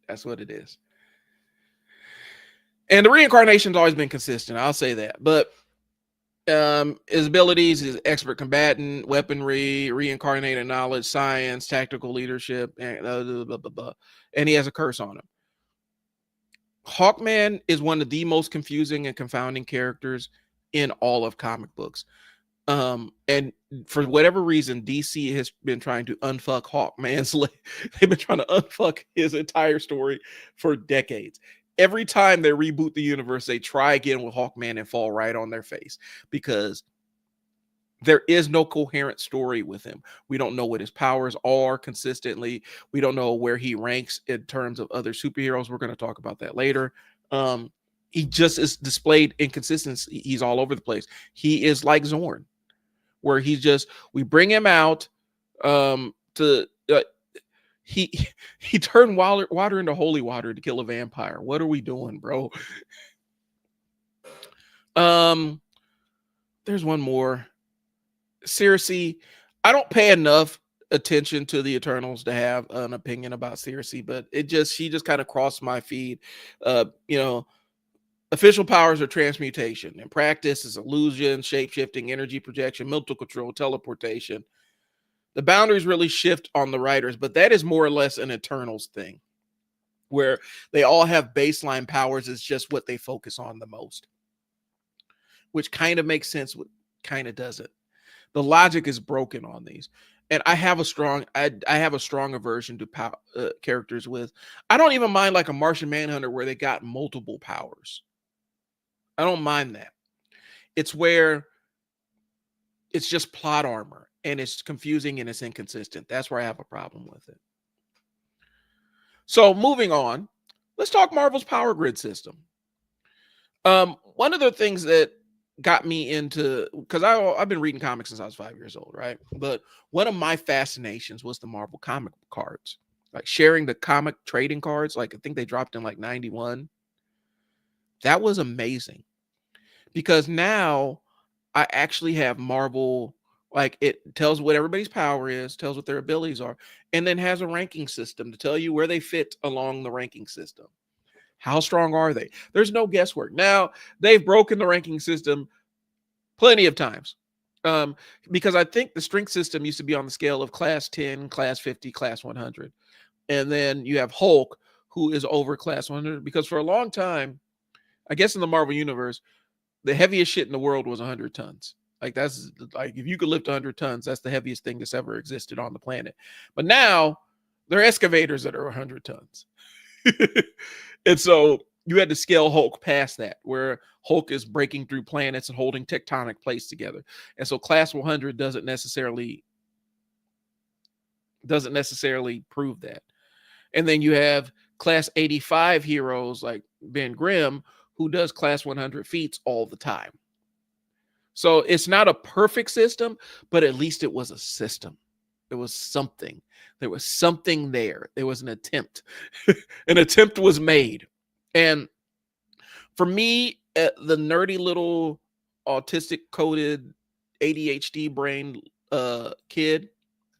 That's what it is. And the reincarnation's always been consistent. I'll say that. But his abilities is expert combatant, weaponry, reincarnated knowledge, science, tactical leadership, and blah, blah, blah, blah. And he has a curse on him. Hawkman is one of the most confusing and confounding characters in all of comic books. And for whatever reason, DC has been trying to unfuck Hawkman's they've been trying to unfuck his entire story for decades. Every time they reboot the universe, they try again with Hawkman and fall right on their face because there is no coherent story with him. We don't know what his powers are consistently. We don't know where he ranks in terms of other superheroes. We're going to talk about that later. He just is displayed inconsistency. He's all over the place. He is like Xorn, where we bring him out he turned water into holy water to kill a vampire. What are we doing, bro? There's one more. Circe. I don't pay enough attention to the Eternals to have an opinion about Circe, but she just kind of crossed my feed. Official powers are transmutation. In practice, is illusion, shape-shifting, energy projection, mental control, teleportation. The boundaries really shift on the writers, but that is more or less an Eternals thing, where they all have baseline powers. It's just what they focus on the most, which kind of makes sense, what kind of doesn't. The logic is broken on these. And I have a strong aversion to characters with. I don't even mind like a Martian Manhunter where they got multiple powers. I don't mind that. It's where it's just plot armor and it's confusing and it's inconsistent. That's where I have a problem with it. So moving on, let's talk Marvel's power grid system. One of the things that got me into, because I've been reading comics since I was 5 years old, right? But one of my fascinations was the Marvel comic cards, like sharing the comic trading cards. Like I think they dropped in like 91. That was amazing because now I actually have Marvel, like it tells what everybody's power is, tells what their abilities are, and then has a ranking system to tell you where they fit along the ranking system. How strong are they? There's no guesswork. Now, they've broken the ranking system plenty of times because I think the strength system used to be on the scale of class 10, class 50, class 100. And then you have Hulk, who is over class 100, because for a long time, I guess in the Marvel universe, the heaviest shit in the world was 100 tons. Like that's like if you could lift 100 tons, that's the heaviest thing that's ever existed on the planet. But now there are excavators that are 100 tons. And so you had to scale Hulk past that, where Hulk is breaking through planets and holding tectonic plates together. And so class 100 doesn't necessarily prove that. And then you have class 85 heroes like Ben Grimm, who does class 100 feats all the time. So it's not a perfect system, but at least it was a system. There was something. There was something there. There was an attempt. An attempt was made. And for me, the nerdy little autistic coded ADHD brain kid,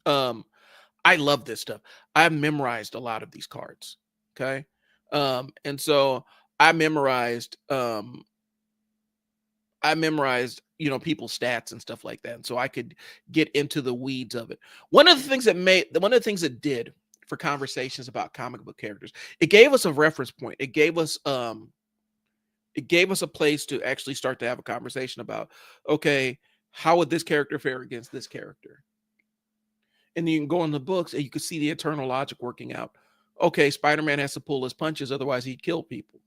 I love this stuff. I memorized a lot of these cards. Okay. And so I memorized, people's stats and stuff like that. And so I could get into the weeds of it. One of the things that did for conversations about comic book characters, it gave us a reference point. It gave us a place to actually start to have a conversation about, okay, how would this character fare against this character? And then you can go in the books and you can see the eternal logic working out. Okay, Spider-Man has to pull his punches, otherwise he'd kill people.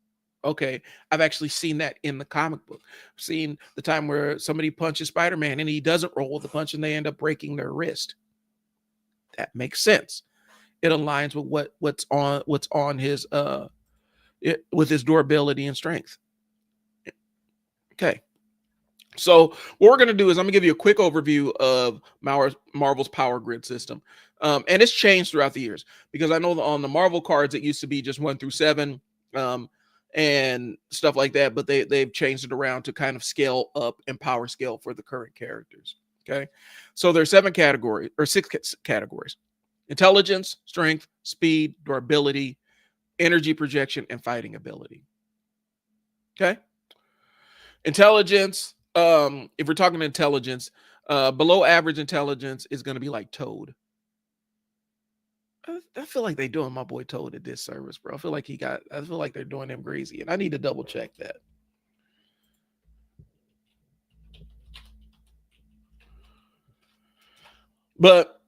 Okay, I've actually seen that in the comic book. I've seen the time where somebody punches Spider-Man and he doesn't roll with the punch and they end up breaking their wrist. That makes sense. It aligns with what's on his with his durability and strength. Okay. So what we're going to do is I'm going to give you a quick overview of Marvel's power grid system. And it's changed throughout the years, because I know on the Marvel cards it used to be just 1 through 7, and stuff like that, but they've changed it around to kind of scale up and power scale for the current characters. Okay, so there's 7 categories, or 6 categories: intelligence, strength, speed, durability, energy projection, and fighting ability. Okay. Intelligence, if we're talking intelligence, below average intelligence is going to be like Toad. I feel like they're doing my boy Toad a disservice, bro. I feel like they're doing him crazy, and I need to double check that. But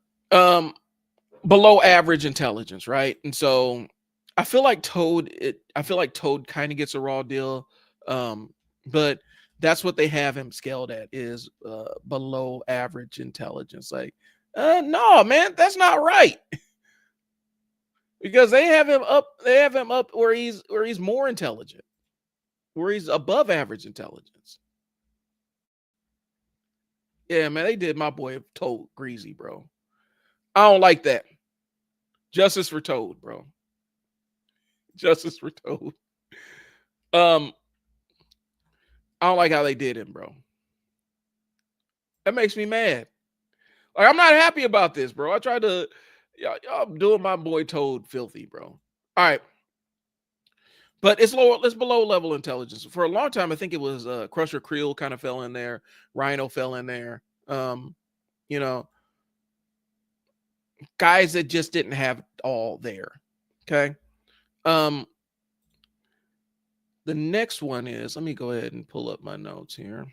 below average intelligence, right? And so I feel like Toad kind of gets a raw deal. But that's what they have him scaled at, is below average intelligence. Like, no, man, that's not right. Because they have him up where he's more intelligent, where he's above average intelligence. Yeah, man, they did my boy Toad greasy, bro. I don't like that. Justice for Toad, bro. Justice for Toad. Um, I don't like how they did him, bro. That makes me mad. Like, I'm not happy about this, bro. I tried to, y'all doing my boy Toad filthy, bro. All right, but it's lower. It's below level intelligence. For a long time, I think it was Crusher Creel kind of fell in there. Rhino fell in there. You know, guys that just didn't have all there. Okay. Um, the next one is, let me go ahead and pull up my notes here.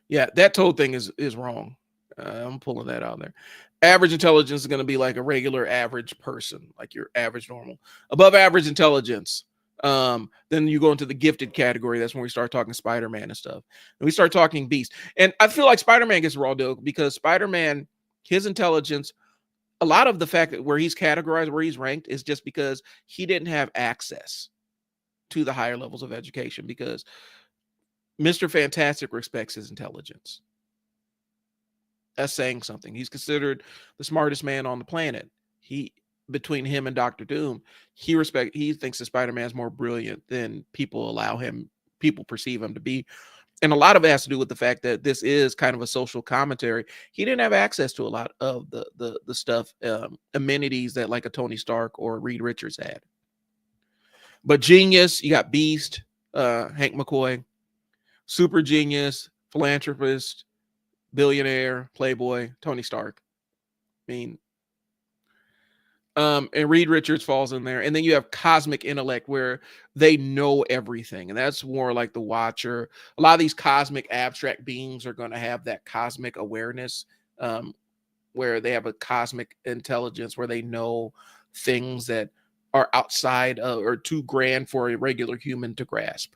Yeah, that Toad thing is wrong. I'm pulling that out there. Average intelligence is going to be like a regular average person, like your average normal. Above average intelligence. Then you go into the gifted category. That's when we start talking Spider-Man and stuff. And we start talking Beast. And I feel like Spider-Man gets a raw deal, because Spider-Man, his intelligence, a lot of the fact that where he's categorized, where he's ranked, is just because he didn't have access to the higher levels of education, because Mr. Fantastic respects his intelligence. That's saying something. He's considered the smartest man on the planet. Between him and Doctor Doom, he thinks that Spider-Man is more brilliant than people perceive him to be. And a lot of it has to do with the fact that this is kind of a social commentary. He didn't have access to a lot of the stuff, amenities that like a Tony Stark or Reed Richards had. But genius, you got Beast, Hank McCoy, super genius, philanthropist, billionaire, playboy, Tony Stark. I mean, and Reed Richards falls in there. And then you have cosmic intellect, where they know everything. And that's more like the Watcher. A lot of these cosmic abstract beings are going to have that cosmic awareness, where they have a cosmic intelligence, where they know things that are outside or too grand for a regular human to grasp.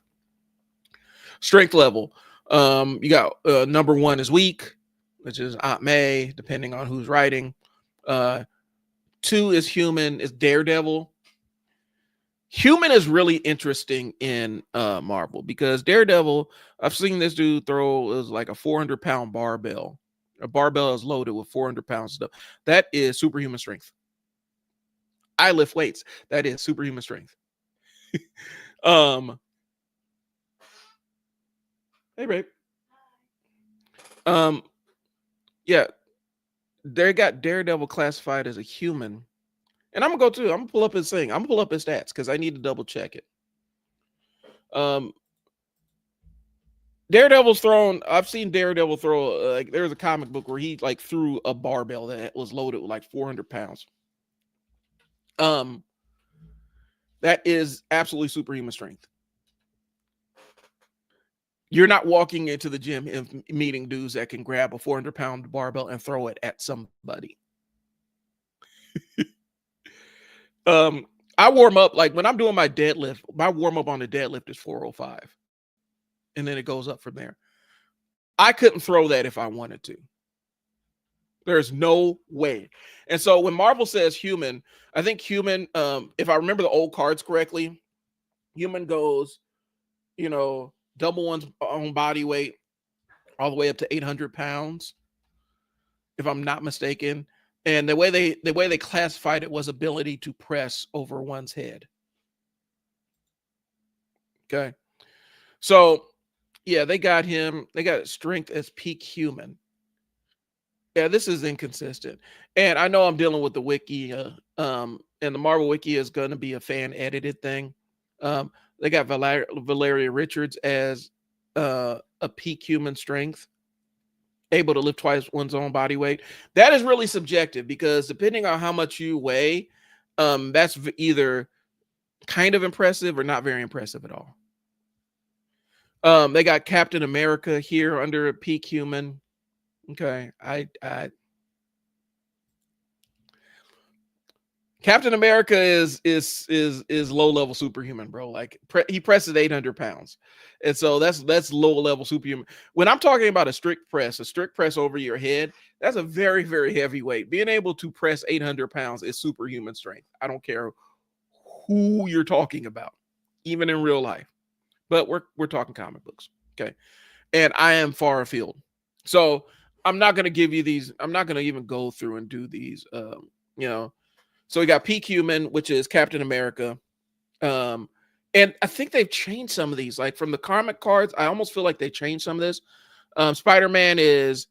Strength level. You got number 1 is weak, which is Aunt May, depending on who's writing. 2 is human, is Daredevil. Human is really interesting in Marvel, because Daredevil, I've seen this dude throw is like a 400-pound barbell. A barbell is loaded with 400 pounds of stuff. That is superhuman strength. I lift weights. That is superhuman strength. Hey, babe. Yeah, they got Daredevil classified as a human. And I'm gonna go too. I'm gonna pull up his thing. I'm gonna pull up his stats, because I need to double check it. Daredevil's thrown. I've seen Daredevil throw. Like, there's a comic book where he like threw a barbell that was loaded with like 400 pounds. That is absolutely superhuman strength. You're not walking into the gym and meeting dudes that can grab a 400-pound barbell and throw it at somebody. I warm up, like when I'm doing my deadlift, my warm up on the deadlift is 405. And then it goes up from there. I couldn't throw that if I wanted to. There's no way. And so when Marvel says human, I think human, if I remember the old cards correctly, human goes, double one's own body weight, all the way up to 800 pounds, if I'm not mistaken. And the way they classified it was ability to press over one's head. Okay. So yeah, they got him. They got strength as peak human. Yeah, this is inconsistent. And I know I'm dealing with the wiki, and the Marvel wiki is going to be a fan edited thing. They got Valeria Richards as a peak human strength, able to lift twice one's own body weight. That is really subjective because depending on how much you weigh, that's either kind of impressive or not very impressive at all. They got Captain America here under a peak human. Okay, I Captain America is low level superhuman, bro. Like he presses 800 pounds, and so that's low level superhuman. When I'm talking about a strict press over your head, that's a very very heavy weight. Being able to press 800 pounds is superhuman strength. I don't care who you're talking about, even in real life. But we're talking comic books, okay? And I am far afield, so I'm not gonna give you these. I'm not gonna even go through and do these. You know. So we got Peak Human, which is Captain America. Um, and I think they've changed some of these. Like from the comic cards, I almost feel like they changed some of this. Spider-Man is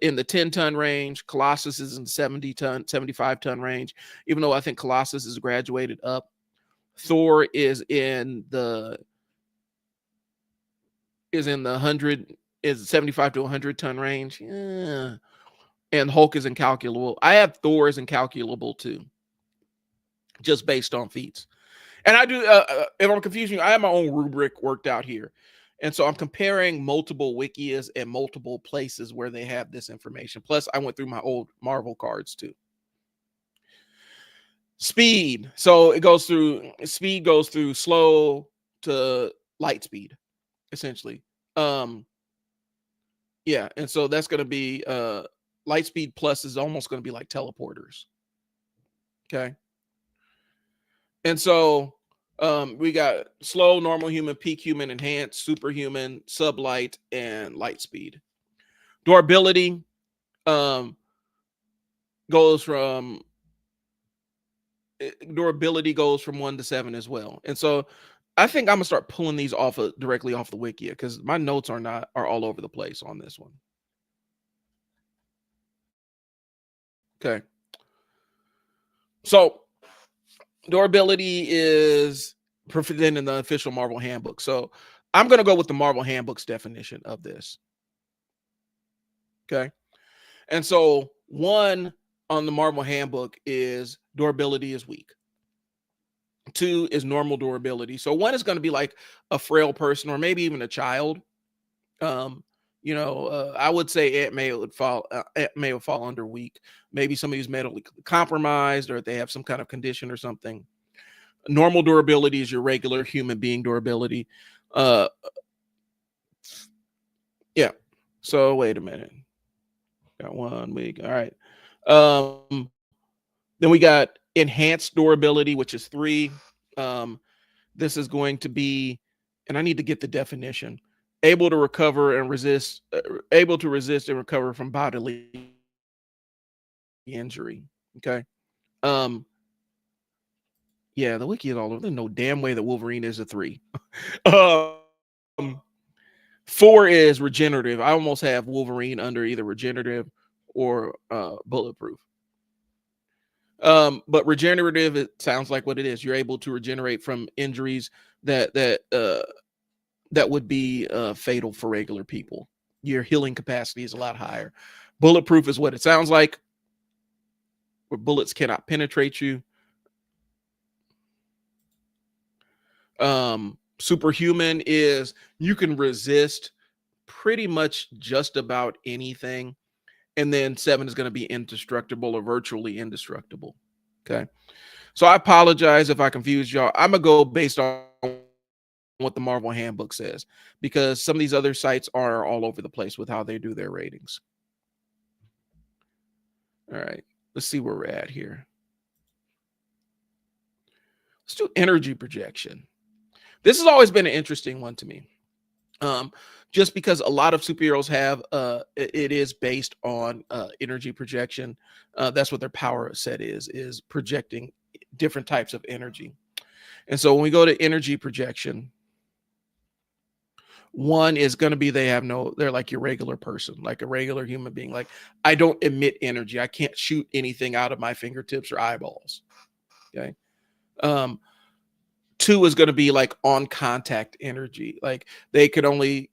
in the 10-ton range. Colossus is in 75-ton range, even though I think Colossus is graduated up. Thor is in the 100, is 75 to 100-ton range. Yeah. And Hulk is incalculable. I have Thor as incalculable too, just based on feats. And I do, if I'm confusing you, I have my own rubric worked out here. And so I'm comparing multiple wikias and multiple places where they have this information. Plus, I went through my old Marvel cards too. Speed. So speed goes through slow to light speed, essentially. Yeah, and so that's going to be light speed plus is almost going to be like teleporters. Okay. And so we got slow, normal human, peak human, enhanced, superhuman, sublight, and light speed. Durability um, goes from durability goes from 1 to 7 as well. And so I think I'm gonna start pulling these directly off the wiki because my notes are all over the place on this one. Okay. So durability is presented in the official Marvel handbook. So I'm going to go with the Marvel handbook's definition of this. Okay. And so one on the Marvel handbook is durability is weak. 2 is normal durability. So 1 is going to be like a frail person or maybe even a child. I would say Aunt May would fall under weak. Maybe somebody who's medically compromised or they have some kind of condition or something. Normal durability is your regular human being durability. Yeah. So wait a minute. Got 1 week. All right. Then we got enhanced durability, which is 3. This is going to be, and I need to get the definition. Able to recover and resist, able to resist and recover from bodily injury. Okay. Yeah, the wiki is all over. There's no damn way that Wolverine is a 3. 4 is regenerative. I almost have Wolverine under either regenerative or bulletproof. But regenerative, it sounds like what it is. You're able to regenerate from injuries that would be fatal for regular people. Your healing capacity is a lot higher. Bulletproof is what it sounds like, where bullets cannot penetrate you. Superhuman is you can resist pretty much just about anything. And then 7 is going to be indestructible or virtually indestructible. Okay. So I apologize if I confused y'all. I'm going to go based on what the Marvel handbook says, because some of these other sites are all over the place with how they do their ratings. All right. Let's see where we're at here. Let's do energy projection. This has always been an interesting one to me. Um, just because a lot of superheroes have, it is based on energy projection. That's what their power set is projecting different types of energy. And so when we go to energy projection, one is going to be they're like your regular person, like a regular human being. Like, I don't emit energy. I can't shoot anything out of my fingertips or eyeballs. Okay. Um, Two is going to be like on contact energy. Like, they could only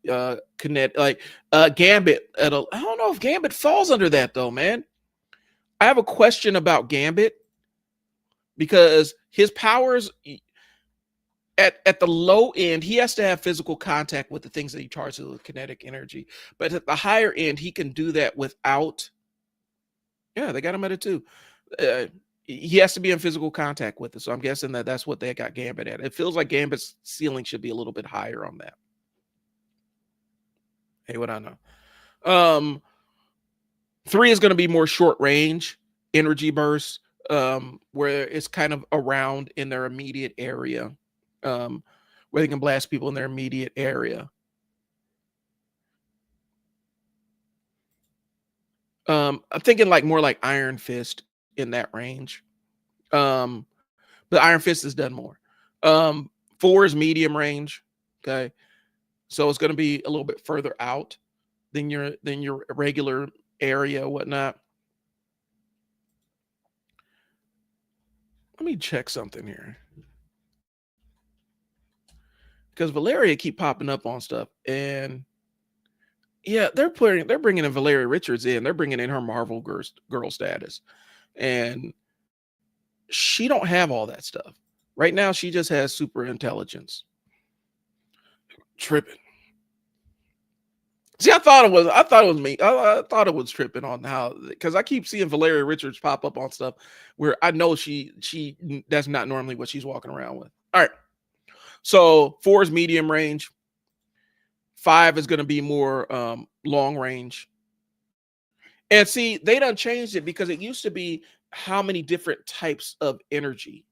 connect, like Gambit. I don't know if Gambit falls under that though, man. I have a question about Gambit because his powers at the low end, he has to have physical contact with the things that he charges with kinetic energy. But at the higher end, he can do that without. Yeah, they got him at it too. Uh, he has to be in physical contact with it. So I'm guessing that that's what they got Gambit at. It feels like Gambit's ceiling should be a little bit higher on that. Hey, what I know. Um, Three is going to be more short range energy bursts, where it's kind of around in their immediate area, um, where they can blast people in their immediate area. I'm thinking like more like Iron Fist in that range. Um, but Iron Fist has done more. Four is medium range. Okay, so it's going to be a little bit further out than your regular area, whatnot. Let me check something here because Valeria keep popping up on stuff, and yeah, they're bringing in Valeria Richards in. They're bringing in her Marvel girl status, and she don't have all that stuff right now. She just has super intelligence. Tripping. See, I thought it was me. I thought it was tripping on how, because I keep seeing Valeria Richards pop up on stuff where I know she that's not normally what she's walking around with. All right, so four is medium range. Five is going to be more long range. And see, they done changed it because it used to be how many different types of energy.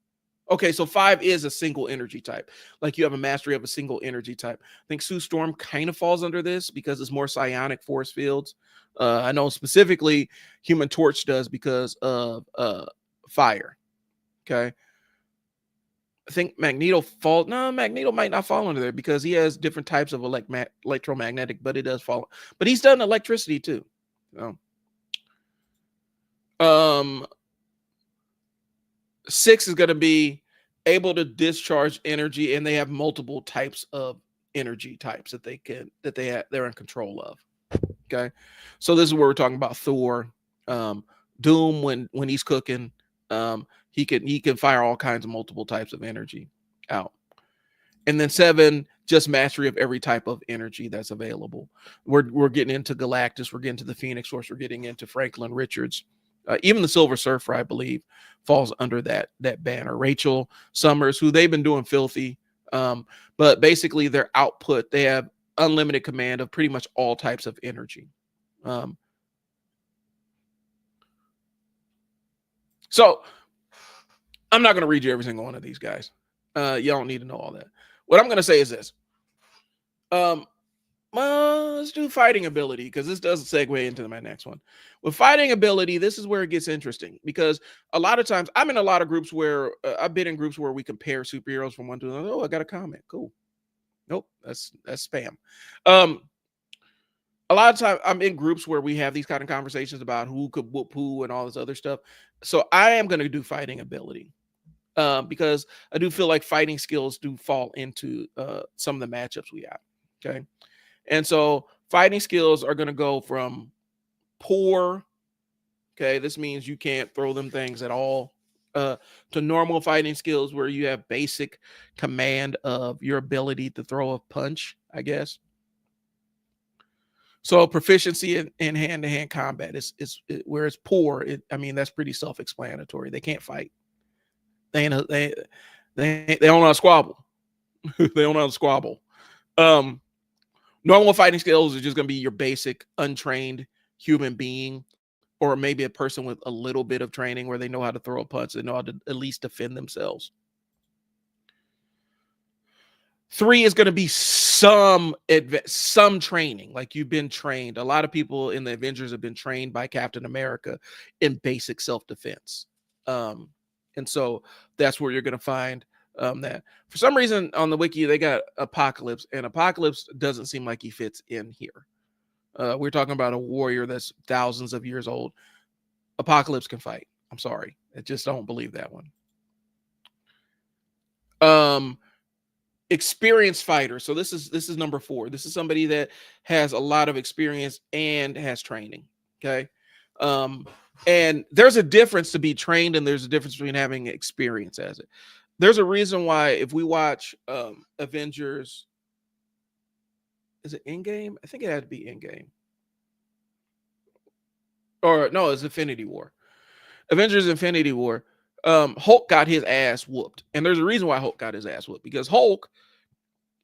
Okay, so five is a single energy type. Like, you have a mastery of a single energy type. I think Sue Storm kind of falls under this because it's more psionic force fields. I know specifically Human Torch does because of fire. Okay. I think Magneto might not fall under there because he has different types of electromagnetic, but it does fall. But he's done electricity too. So, um, six is going to be able to discharge energy, and they have multiple types of energy types they're in control of. Okay, so this is where we're talking about Thor. Doom, when he's cooking, he can fire all kinds of multiple types of energy out. And then seven, just mastery of every type of energy that's available. We're getting into Galactus, we're getting to the Phoenix Force, we're getting into Franklin Richards. Even the Silver Surfer, I believe, falls under that banner. Rachel Summers, who they've been doing filthy, but basically their output, they have unlimited command of pretty much all types of energy. So I'm not going to read you every single one of these guys. You don't need to know all that. What I'm going to say is this. Let's do fighting ability, because this does segue into my next one. With fighting ability, this is where it gets interesting, because a lot of times I'm in a lot of groups where I've been in groups where we compare superheroes from one to another. Oh, I got a comment. Cool. Nope, that's spam. A lot of times I'm in groups where we have these kind of conversations about who could whoop who and all this other stuff. So I am going to do fighting ability, because I do feel like fighting skills do fall into some of the matchups we have. Okay. And so fighting skills are going to go from poor. Okay. This means you can't throw them things at all, to normal fighting skills where you have basic command of your ability to throw a punch, I guess. So proficiency in hand-to-hand combat is where it's poor. I mean, that's pretty self-explanatory. They can't fight. They ain't, they don't know how to squabble. They don't know how to squabble. Normal fighting skills are just going to be your basic untrained human being, or maybe a person with a little bit of training where they know how to throw a punch. They know how to at least defend themselves. 3 is going to be some training, like you've been trained. A lot of people in the Avengers have been trained by Captain America in basic self-defense. And so that's where you're going to find that. For some reason on the wiki, they got Apocalypse, and Apocalypse doesn't seem like he fits in here. We're talking about a warrior that's thousands of years old. Apocalypse can fight. I'm sorry. I just don't believe that one. Experienced fighter. So this is number 4. This is somebody that has a lot of experience and has training. Okay. And there's a difference to be trained, and there's a difference between having experience as it. There's a reason why if we watch Avengers, is it Endgame? I think it had to be Endgame. Or no, it's Infinity War. Avengers Infinity War. Hulk got his ass whooped. And there's a reason why Hulk got his ass whooped, because Hulk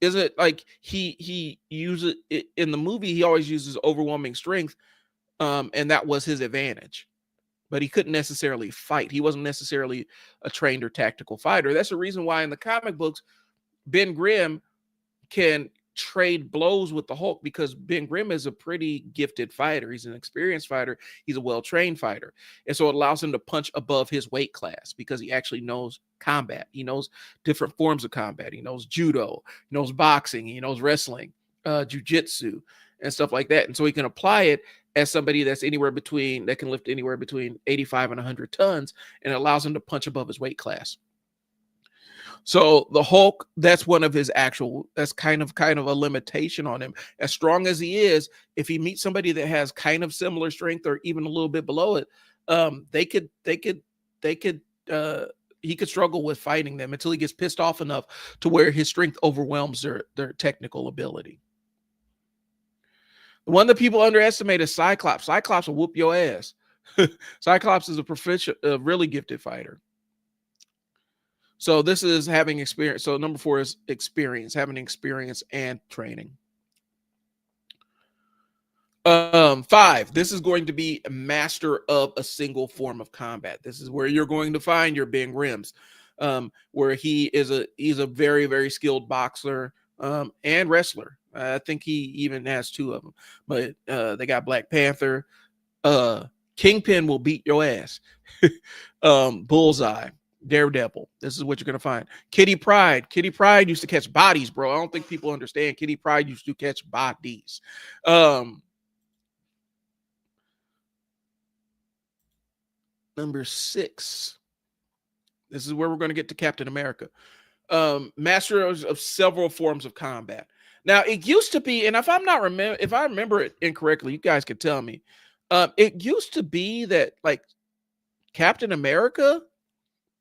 isn't like he uses it in the movie. He always uses overwhelming strength. And that was his advantage, but he couldn't necessarily fight. He wasn't necessarily a trained or tactical fighter. That's the reason why in the comic books, Ben Grimm can trade blows with the Hulk, because Ben Grimm is a pretty gifted fighter. He's an experienced fighter. He's a well-trained fighter. And so it allows him to punch above his weight class, because he actually knows combat. He knows different forms of combat. He knows judo, he knows boxing, he knows wrestling, jiu-jitsu, and stuff like that. And so he can apply it as somebody that's that can lift anywhere between 85 and 100 tons, and it allows him to punch above his weight class. So the Hulk, that's one of his that's kind of a limitation on him. As strong as he is, if he meets somebody that has kind of similar strength or even a little bit below it, he could struggle with fighting them until he gets pissed off enough to where his strength overwhelms their technical ability. The one that people underestimate is Cyclops. Cyclops will whoop your ass. Cyclops is a really gifted fighter. So this is having experience. So number 4 is experience, having experience and training. 5, this is going to be a master of a single form of combat. This is where you're going to find your Ben Grimms, where he's a very, very skilled boxer and wrestler. I think he even has 2 of them, but they got Black Panther. Kingpin will beat your ass. Bullseye, Daredevil. This is what you're going to find. Kitty Pryde. Kitty Pryde used to catch bodies, bro. I don't think people understand. Kitty Pryde used to catch bodies. Number 6. This is where we're going to get to Captain America. Master of several forms of combat. Now, it used to be, and if I remember it incorrectly, you guys could tell me. It used to be that like Captain America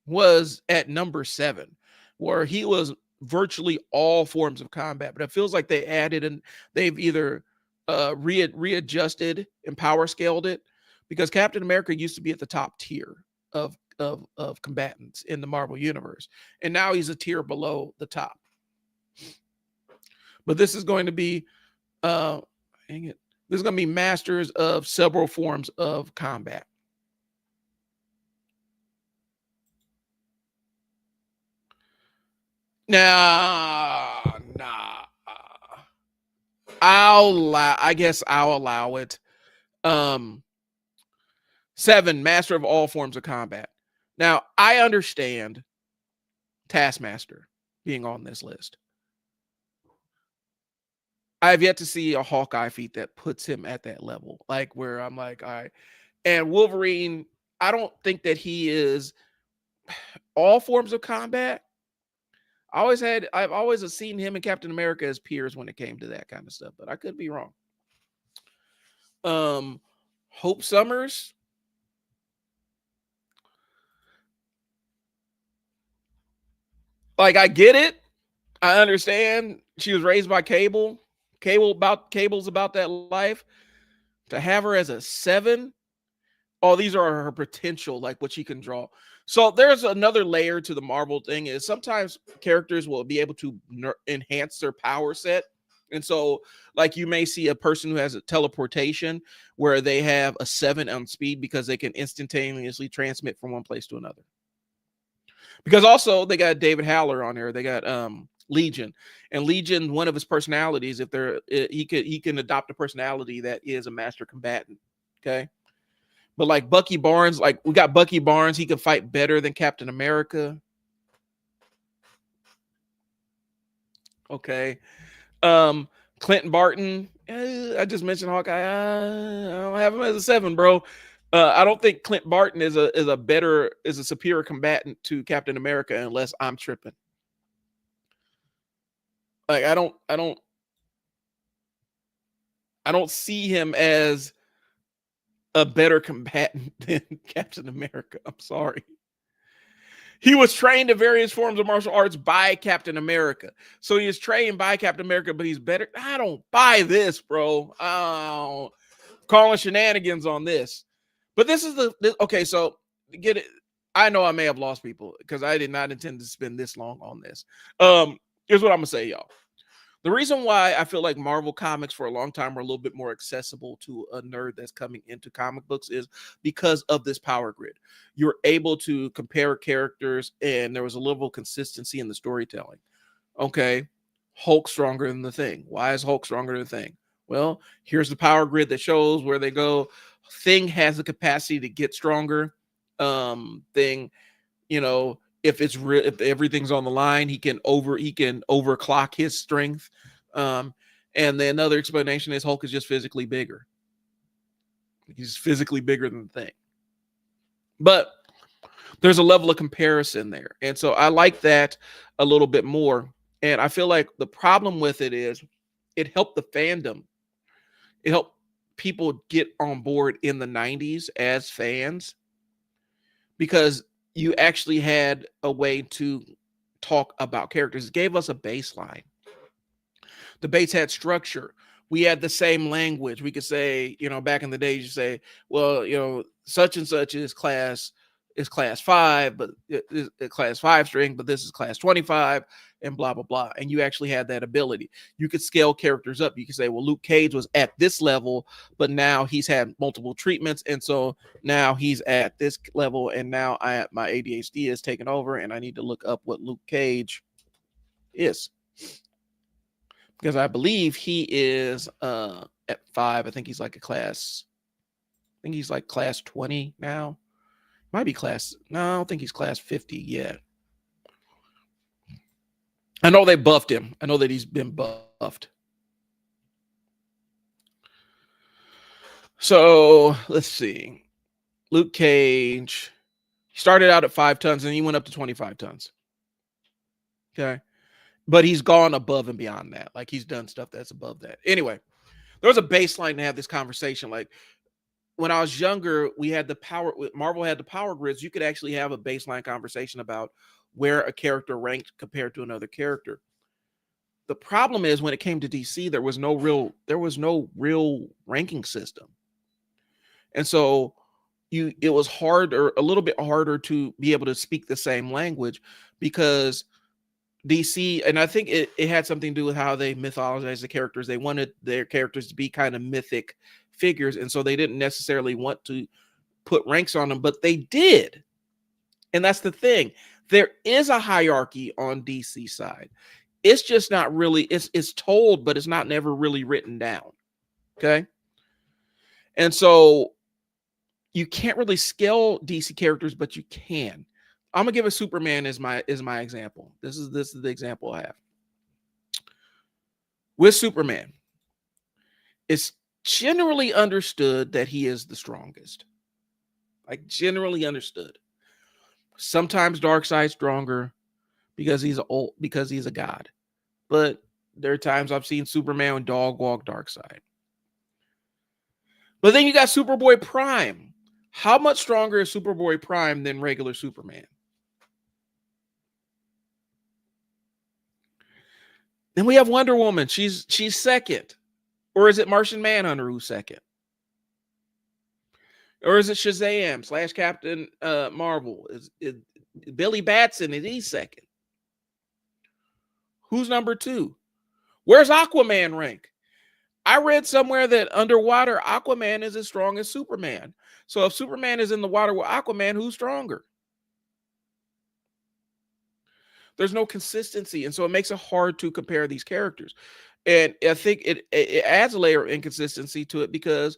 was at number 7, where he was virtually all forms of combat. But it feels like they added, and they've either readjusted and power scaled it, because Captain America used to be at the top tier of combatants in the Marvel universe, and now he's a tier below the top. But this is going to be this is going to be masters of several forms of combat. Nah. I guess I'll allow it. 7, master of all forms of combat. Now, I understand Taskmaster being on this list. I've yet to see a Hawkeye feat that puts him at that level, like where I'm like, all right. And Wolverine, I don't think that he is all forms of combat. I've always seen him and Captain America as peers when it came to that kind of stuff, but I could be wrong. Hope Summers. Like, I get it. I understand she was raised by Cable's about that life. To have her as a 7, these are her potential, like what she can draw. So there's another layer to the Marvel thing, is sometimes characters will be able to enhance their power set. And so, like, you may see a person who has a teleportation where they have a 7 on speed because they can instantaneously transmit from one place to another. Because also they got David Haller on there. They got Legion. And Legion, one of his personalities, if they're he can adopt a personality that is a master combatant. Okay. But like Bucky Barnes, like we got Bucky Barnes, he can fight better than Captain America. Okay. Um, Clinton Barton, I just mentioned Hawkeye. I don't have him as a 7, bro. I don't think Clint Barton is a superior combatant to Captain America unless I'm tripping. Like I don't see him as a better combatant than Captain America. I'm sorry. He was trained in various forms of martial arts by Captain America. So he is trained by Captain America, but he's better. I don't buy this, bro. Oh, calling shenanigans on this. But this is okay. So get it. I know I may have lost people because I did not intend to spend this long on this. Here's what I'm gonna say, y'all. The reason why I feel like Marvel comics for a long time were a little bit more accessible to a nerd that's coming into comic books is because of this power grid. You're able to compare characters, and there was a level of consistency in the storytelling. Okay, Hulk stronger than the Thing. Why is Hulk stronger than the Thing? Well, here's the power grid that shows where they go. Thing has the capacity to get stronger. Thing, if if everything's on the line, he can overclock his strength. And then another explanation is Hulk is just physically bigger. He's physically bigger than the Thing. But there's a level of comparison there. And so I like that a little bit more. And I feel like the problem with it is it helped the fandom. It helped people get on board in the 90s as fans because you actually had a way to talk about characters. It gave us a baseline. The Bates had structure. We had the same language. We could say, back in the days, you say, well, such and such is class 5, but it's class 5 string, but this is class 25, and blah, blah, blah. And you actually had that ability. You could scale characters up. You could say, well, Luke Cage was at this level, but now he's had multiple treatments. And so now he's at this level. And now my ADHD is taken over, and I need to look up what Luke Cage is. Because I believe he is at 5. I think he's like class 20 now. Might be no, I don't think he's class 50 yet. I know they buffed him. I know that he's been buffed. So let's see. Luke Cage started out at 5 tons and he went up to 25 tons. Okay. But he's gone above and beyond that. Like he's done stuff that's above that. Anyway, there was a baseline to have this conversation. Like when I was younger, Marvel had the power grids. You could actually have a baseline conversation about where a character ranked compared to another character. The problem is when it came to DC, there was no real ranking system. And so it was a little bit harder to be able to speak the same language because DC, and I think it had something to do with how they mythologized the characters. They wanted their characters to be kind of mythic figures, and so they didn't necessarily want to put ranks on them, but they did. And that's the thing. There is a hierarchy on DC side. It's just not really, it's told, but it's not never really written down. Okay. And so you can't really scale DC characters, but you can. I'm gonna give a Superman as my example. This is the example I have. With Superman, it's generally understood that he is the strongest. Like generally understood. Sometimes Darkseid's stronger because he's a god. But there are times I've seen Superman dog walk Darkseid. But then you got Superboy Prime. How much stronger is Superboy Prime than regular Superman? Then we have Wonder Woman. She's second. Or is it Martian Manhunter who's second? Or is it Shazam / Captain Marvel? Is Billy Batson, is he second? Who's number 2? Where's Aquaman rank? I read somewhere that underwater Aquaman is as strong as Superman. So if Superman is in the water with Aquaman, who's stronger? There's no consistency, and so it makes it hard to compare these characters. And I think it adds a layer of inconsistency to it because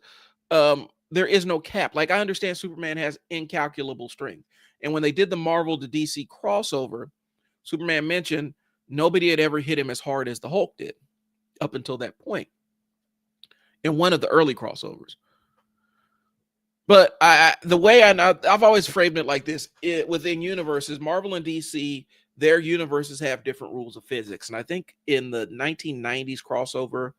there is no cap. Like, I understand Superman has incalculable strength, and when they did the Marvel to DC crossover, Superman mentioned nobody had ever hit him as hard as the Hulk did up until that point in one of the early crossovers. But the way I've always framed it like this: within universes, Marvel and DC, their universes have different rules of physics. And I think in the 1990s crossover,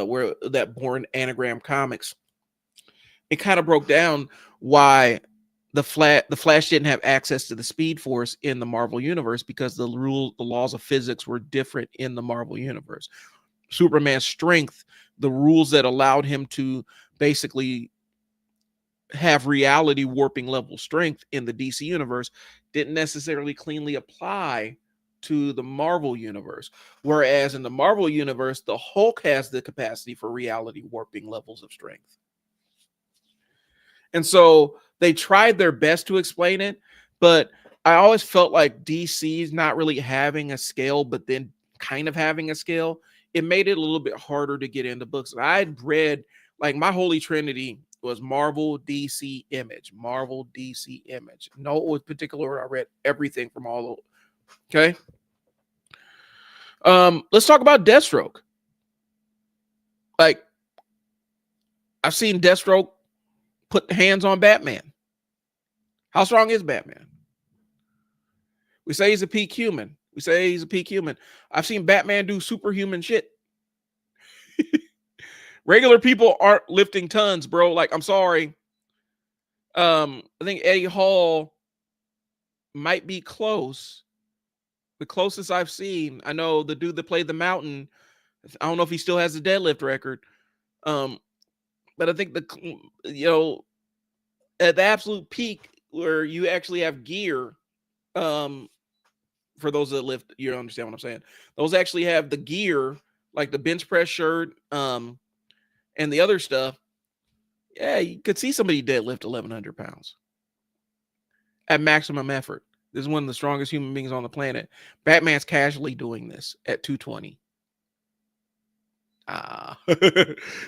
where that Born Anagram Comics, it kind of broke down why the Flash didn't have access to the Speed Force in the Marvel universe, because the laws of physics were different in the Marvel universe. Superman's strength, the rules that allowed him to basically have reality warping level strength in the DC universe, didn't necessarily cleanly apply to the Marvel universe. Whereas in the Marvel universe, the Hulk has the capacity for reality warping levels of strength. And so they tried their best to explain it, but I always felt like DC's not really having a scale, but then kind of having a scale. It made it a little bit harder to get into books. I'd read, like, my holy trinity was Marvel, DC, Image. Marvel, DC, Image. No particular order. I read everything from all over. Okay. Let's talk about Deathstroke. Like, I've seen Deathstroke put hands on Batman. How strong is Batman? We say he's a peak human. I've seen Batman do superhuman shit. Regular people aren't lifting tons, bro. Like, I'm sorry. I think Eddie Hall might be close. The closest I've seen. I know the dude that played the Mountain, I don't know if he still has the deadlift record. But I think at the absolute peak where you actually have gear, for those that lift, you understand what I'm saying. Those actually have the gear, like the bench press shirt, and the other stuff. Yeah, you could see somebody deadlift 1,100 pounds at maximum effort. This is one of the strongest human beings on the planet. Batman's casually doing this at 220.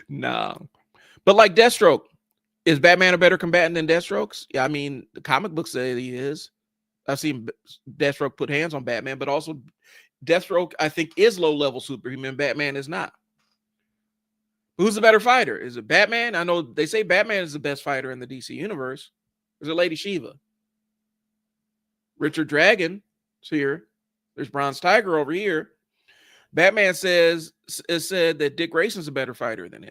No. But like Deathstroke, is Batman a better combatant than Deathstroke's? Yeah, I mean, the comic books say he is. I've seen Deathstroke put hands on Batman, but also Deathstroke, I think, is low-level superhuman. Batman is not. Who's the better fighter? Is it Batman? I know they say Batman is the best fighter in the DC universe. Is it Lady Shiva? Richard Dragon is here. There's Bronze Tiger over here. Batman said that Dick Grayson's a better fighter than him.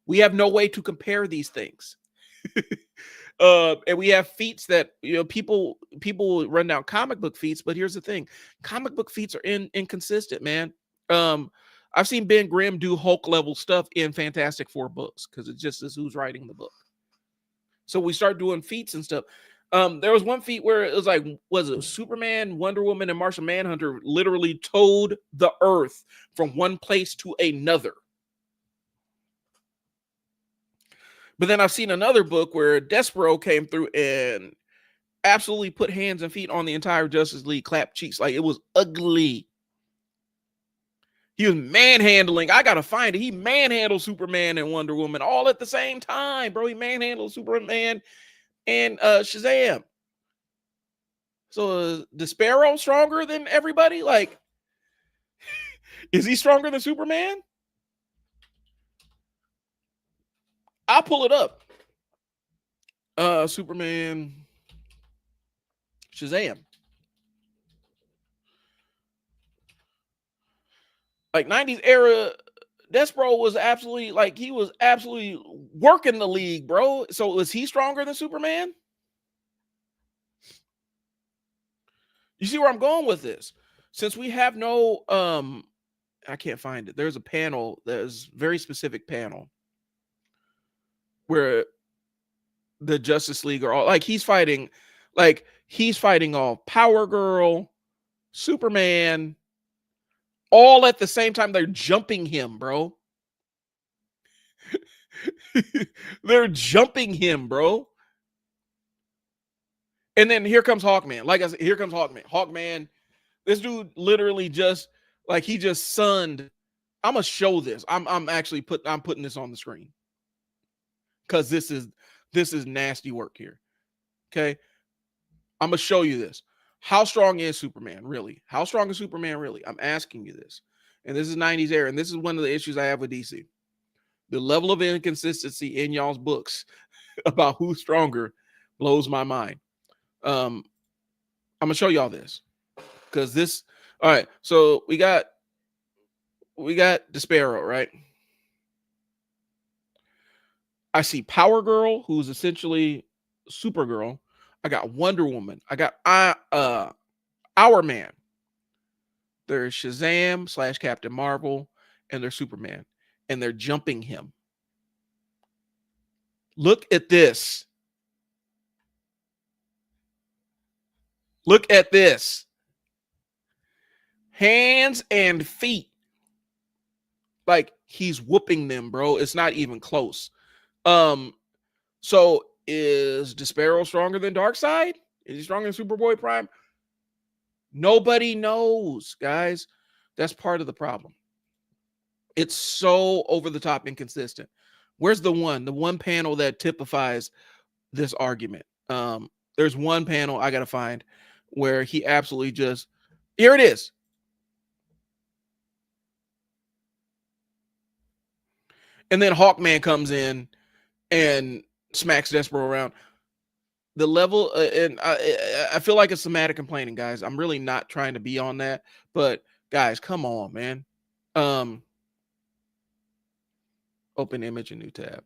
We have no way to compare these things. And we have feats that, people will run down comic book feats, but here's the thing. Comic book feats are inconsistent, man. I've seen Ben Grimm do Hulk level stuff in Fantastic Four books because it just is who's writing the book. So we start doing feats and stuff. There was one feat where it was like, was it Superman, Wonder Woman, and Martian Manhunter literally towed the Earth from one place to another. But then I've seen another book where Despero came through and absolutely put hands and feet on the entire Justice League, clapped cheeks. Like, it was ugly. He was manhandling. I gotta find it. He manhandled Superman and Wonder Woman all at the same time, bro. He manhandled Superman and Shazam. So Despero stronger than everybody? Like, is he stronger than Superman? I'll pull it up. Superman, Shazam. Like 90s era, Despero was absolutely, like, he was absolutely working the league, bro. So was he stronger than Superman? You see where I'm going with this? Since we have no, I can't find it. There's a panel, there's a very specific panel where the Justice League are all like, he's fighting all Power Girl, Superman, all at the same time. They're jumping him, bro. They're jumping him, bro. And then here comes Hawkman. Like I said, here comes Hawkman. Hawkman, this dude literally just like he just sunned. I'm gonna show this. I'm putting this on the screen because this is nasty work here. Okay, I'm gonna show you this. How strong is Superman really? How strong is Superman really? I'm asking you this. And this is 90s era, and this is one of the issues I have with DC. The level of inconsistency in y'all's books about who's stronger blows my mind. I'm gonna show y'all this because this. All right, so we got Despero, right? I see Power Girl, who's essentially Supergirl. I got Wonder Woman. I got Our Man. There's Shazam / Captain Marvel, and there's Superman, and they're jumping him. Look at this. Look at this. Hands and feet. Like he's whooping them, bro. It's not even close. So is Despero stronger than Darkseid? Is he stronger than Superboy Prime? Nobody knows, guys. That's part of the problem. It's so over the top inconsistent. Where's the one panel that typifies this argument? There's one panel I gotta find where he absolutely just, here it is. And then Hawkman comes in and smacks Despero around. The level, and I feel like it's somatic complaining, guys. I'm really not trying to be on that, but guys, come on, man. Open image, a new tab.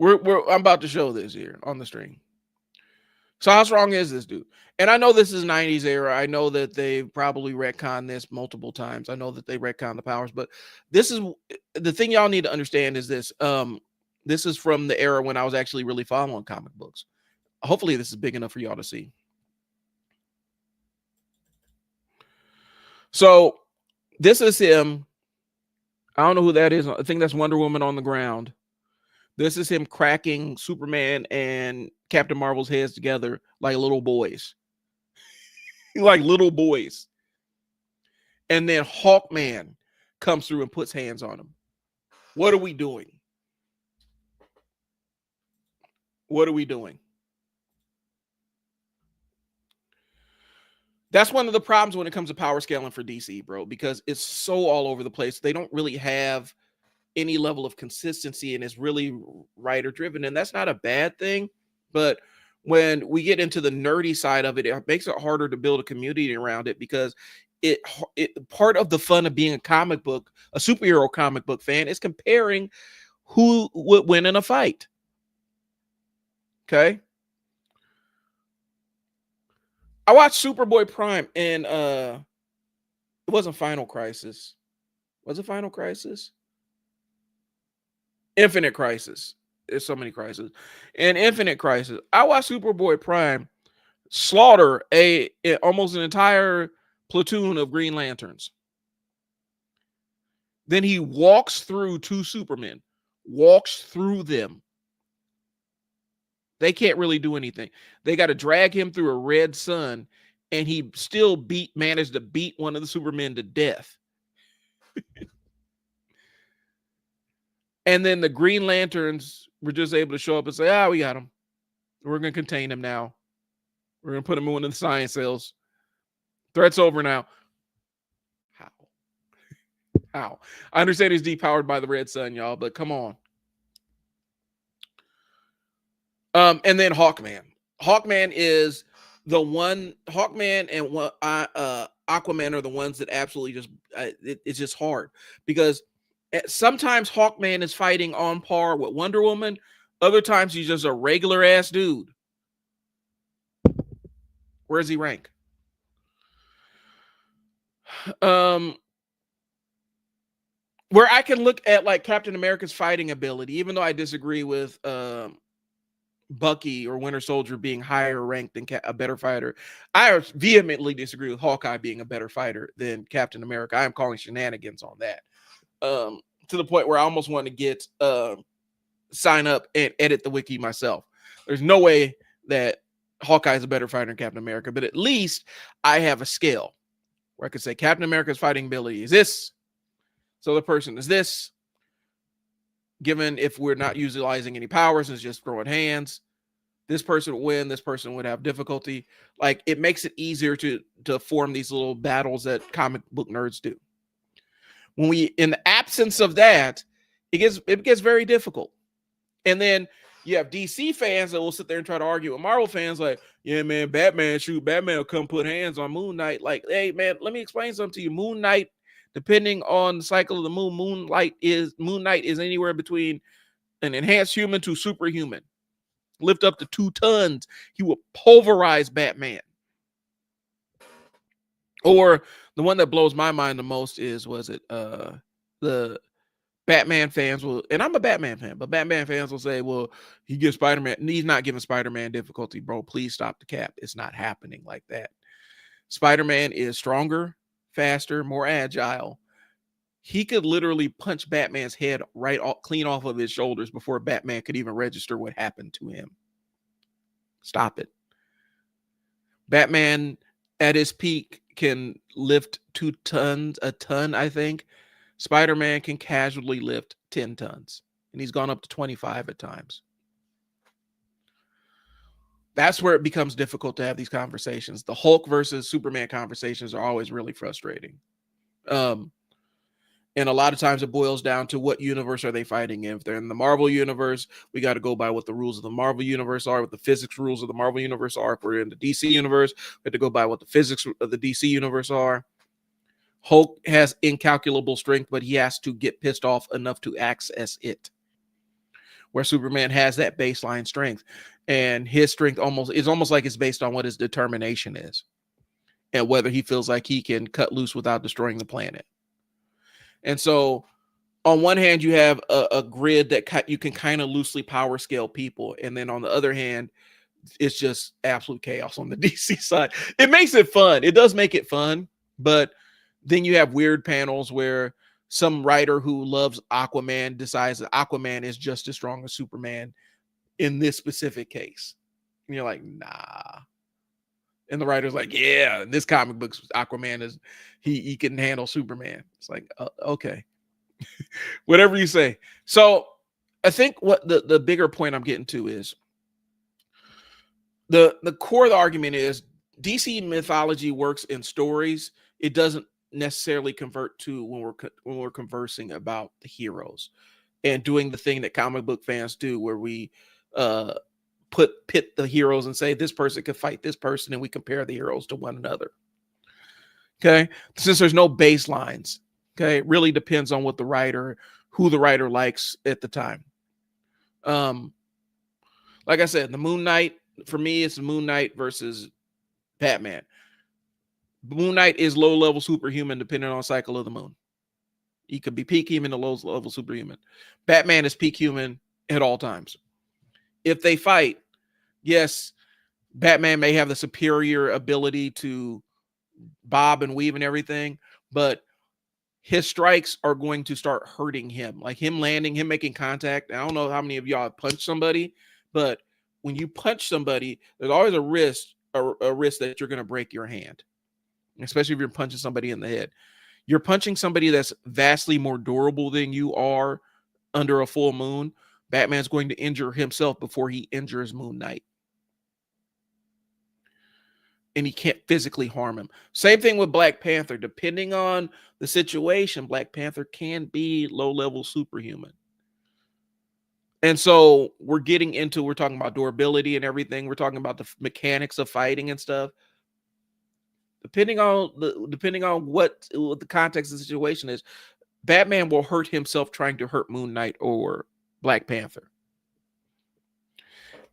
I'm about to show this here on the stream. So how strong is this dude? And I know this is 90s era. I know that they probably retconned this multiple times. I know that they retconned the powers, but this is the thing y'all need to understand is this. This is from the era when I was actually really following comic books. Hopefully this is big enough for y'all to see. So this is him. I don't know who that is. I think that's Wonder Woman on the ground. This is him cracking Superman and Captain Marvel's heads together like little boys. Like little boys. And then Hawkman comes through and puts hands on him. What are we doing? What are we doing? That's one of the problems when it comes to power scaling for DC, bro, because it's so all over the place. They don't really have any level of consistency, and it's really writer driven. And that's not a bad thing. But when we get into the nerdy side of it, it makes it harder to build a community around it because it part of the fun of being a superhero comic book fan is comparing who would win in a fight. Okay. I watched Superboy Prime and it wasn't Final Crisis. Was it Final Crisis? Infinite Crisis. There's so many crises. In Infinite Crisis, I watched Superboy Prime slaughter almost an entire platoon of Green Lanterns. Then he walks through two Supermen, walks through them. They can't really do anything. They got to drag him through a red sun, and he still managed to beat one of the Supermen to death. And then the Green Lanterns were just able to show up and say, we got him. We're going to contain him now. We're going to put him in the science cells. Threat's over now. How? I understand he's depowered by the red sun, y'all, but come on. And then Hawkman. Hawkman is the one. Hawkman and Aquaman are the ones that absolutely just it's just hard because sometimes Hawkman is fighting on par with Wonder Woman. Other times he's just a regular ass dude. Where does he rank? Where I can look at like Captain America's fighting ability, even though I disagree with Bucky or Winter Soldier being higher ranked than a better fighter. I vehemently disagree with Hawkeye being a better fighter than Captain America. I am calling shenanigans on that. To the point where I almost want to get sign up and edit the wiki myself. There's no way that Hawkeye is a better fighter than Captain America, but at least I have a scale where I could say Captain America's fighting ability is this. So the person is this. Given if we're not utilizing any powers and it's just throwing hands, this person would win, this person would have difficulty. Like, it makes it easier to form these little battles that comic book nerds do. When we, in the absence of that, it gets very difficult. And then you have DC fans that will sit there and try to argue with Marvel fans, like, yeah, man, Batman will come put hands on Moon Knight. Like, hey, man, let me explain something to you. Moon Knight, depending on the cycle of the moon, Moon Knight is anywhere between an enhanced human to superhuman. Lift up to 2 tons, he will pulverize Batman. Or the one that blows my mind the most is, the Batman fans will, and I'm a Batman fan, but Batman fans will say, well, he gives Spider-Man, he's not giving Spider-Man difficulty, bro. Please stop the cap. It's not happening like that. Spider-Man is stronger, faster, more agile. He could literally punch Batman's head clean off of his shoulders before Batman could even register what happened to him. Stop it. Batman at his peak can lift a ton, I think. Spider-Man can casually lift 10 tons, and he's gone up to 25 at times. That's where it becomes difficult to have these conversations. The Hulk versus Superman conversations are always really frustrating. And a lot of times it boils down to what universe are they fighting in. If they're in the Marvel universe, we got to go by what the rules of the Marvel universe are, what the physics rules of the Marvel universe are. If we're in the DC universe, we have to go by what the physics of the DC universe are. Hulk has incalculable strength, but he has to get pissed off enough to access it. Where Superman has that baseline strength, and his strength is almost like it's based on what his determination is and whether he feels like he can cut loose without destroying the planet. And so on one hand, you have a grid that you can kind of loosely power scale people. And then on the other hand, it's just absolute chaos on the DC side. It makes it fun. It does make it fun. But then you have weird panels where some writer who loves Aquaman decides that Aquaman is just as strong as Superman in this specific case. And you're like, nah. And the writer's like, yeah, in this comic book, Aquaman is, he can handle Superman. It's like, okay. Whatever you say. So I think what the bigger point I'm getting to is the core of the argument is DC mythology works in stories. It doesn't necessarily convert to when we're conversing about the heroes and doing the thing that comic book fans do, where we pit the heroes and say this person could fight this person, and we compare the heroes to one another. Okay, since there's no baselines, okay, it really depends on who the writer likes at the time. Like I said, the Moon Knight, for me, it's Moon Knight versus Batman. Moon Knight is low-level superhuman depending on cycle of the moon. He could be peak human to low-level superhuman. Batman is peak human at all times. If they fight, yes, Batman may have the superior ability to bob and weave and everything, but his strikes are going to start hurting him. Like him landing, him making contact. I don't know how many of y'all have punched somebody, but when you punch somebody, there's always a risk that you're going to break your hand, especially if you're punching somebody in the head. You're punching somebody that's vastly more durable than you are under a full moon. Batman's going to injure himself before he injures Moon Knight. And he can't physically harm him. Same thing with Black Panther. Depending on the situation, Black Panther can be low-level superhuman. And so we're talking about durability and everything. We're talking about the mechanics of fighting and stuff. Depending on what the context of the situation is, Batman will hurt himself trying to hurt Moon Knight or Black Panther.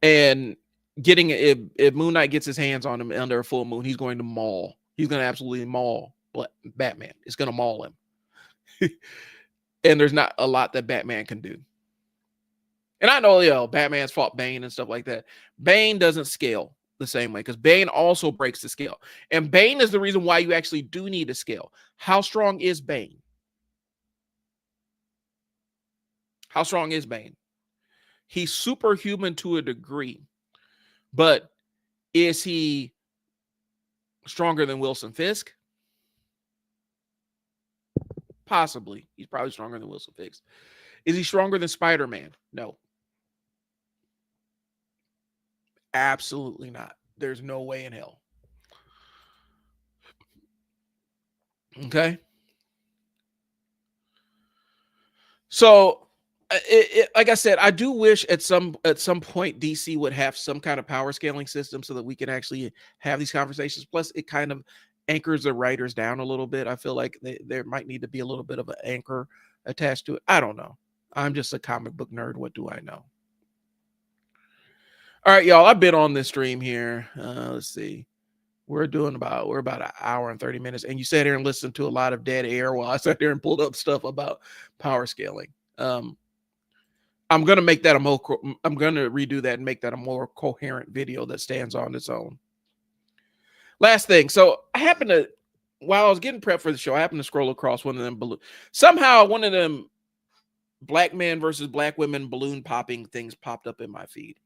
And if Moon Knight gets his hands on him under a full moon, he's going to maul. He's going to absolutely maul Batman. It's going to maul him. And there's not a lot that Batman can do. And I know, Batman's fought Bane and stuff like that. Bane doesn't scale the same way because Bane also breaks the scale. And Bane is the reason why you actually do need a scale. How strong is Bane? How strong is Bane? He's superhuman to a degree. But is he stronger than Wilson Fisk? Possibly. He's probably stronger than Wilson Fisk. Is he stronger than Spider-Man? No. Absolutely not. There's no way in hell. Okay. So, like I said, I do wish at some point DC would have some kind of power scaling system so that we can actually have these conversations. Plus, it kind of anchors the writers down a little bit. I feel like there might need to be a little bit of an anchor attached to it. I don't know. I'm just a comic book nerd. What do I know? All right, y'all. I've been on this stream here. Let's see. We're about an hour and 30 minutes. And you sat here and listened to a lot of dead air while I sat there and pulled up stuff about power scaling. I'm gonna make that I'm gonna redo that and make that a more coherent video that stands on its own. Last thing. So I happened to, while I was getting prepped for the show, I happened to scroll across one of them somehow one of them black men versus black women balloon popping things popped up in my feed.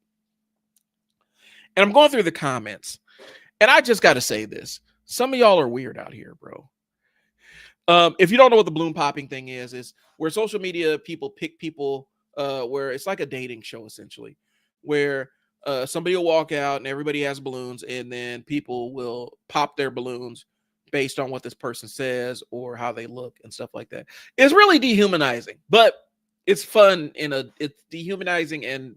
And I'm going through the comments. And I just got to say this. Some of y'all are weird out here, bro. If you don't know what the balloon popping thing is where social media people pick people, where it's like a dating show, essentially, where somebody will walk out and everybody has balloons, and then people will pop their balloons based on what this person says or how they look and stuff like that. It's really dehumanizing, but it's fun it's dehumanizing and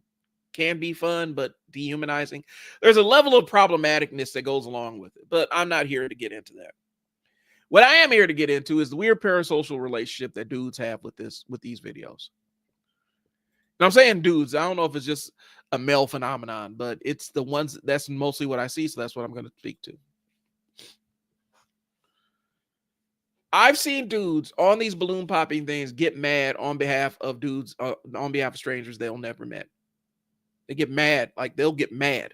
can be fun, but dehumanizing. There's a level of problematicness that goes along with it, but I'm not here to get into that. What I am here to get into is the weird parasocial relationship that dudes have with these videos. And I'm saying dudes, I don't know if it's just a male phenomenon, but it's the ones that's mostly what I see, so that's what I'm going to speak to. I've seen dudes on these balloon popping things get mad on behalf of dudes, on behalf of strangers they'll never met. They get mad, like they'll get mad.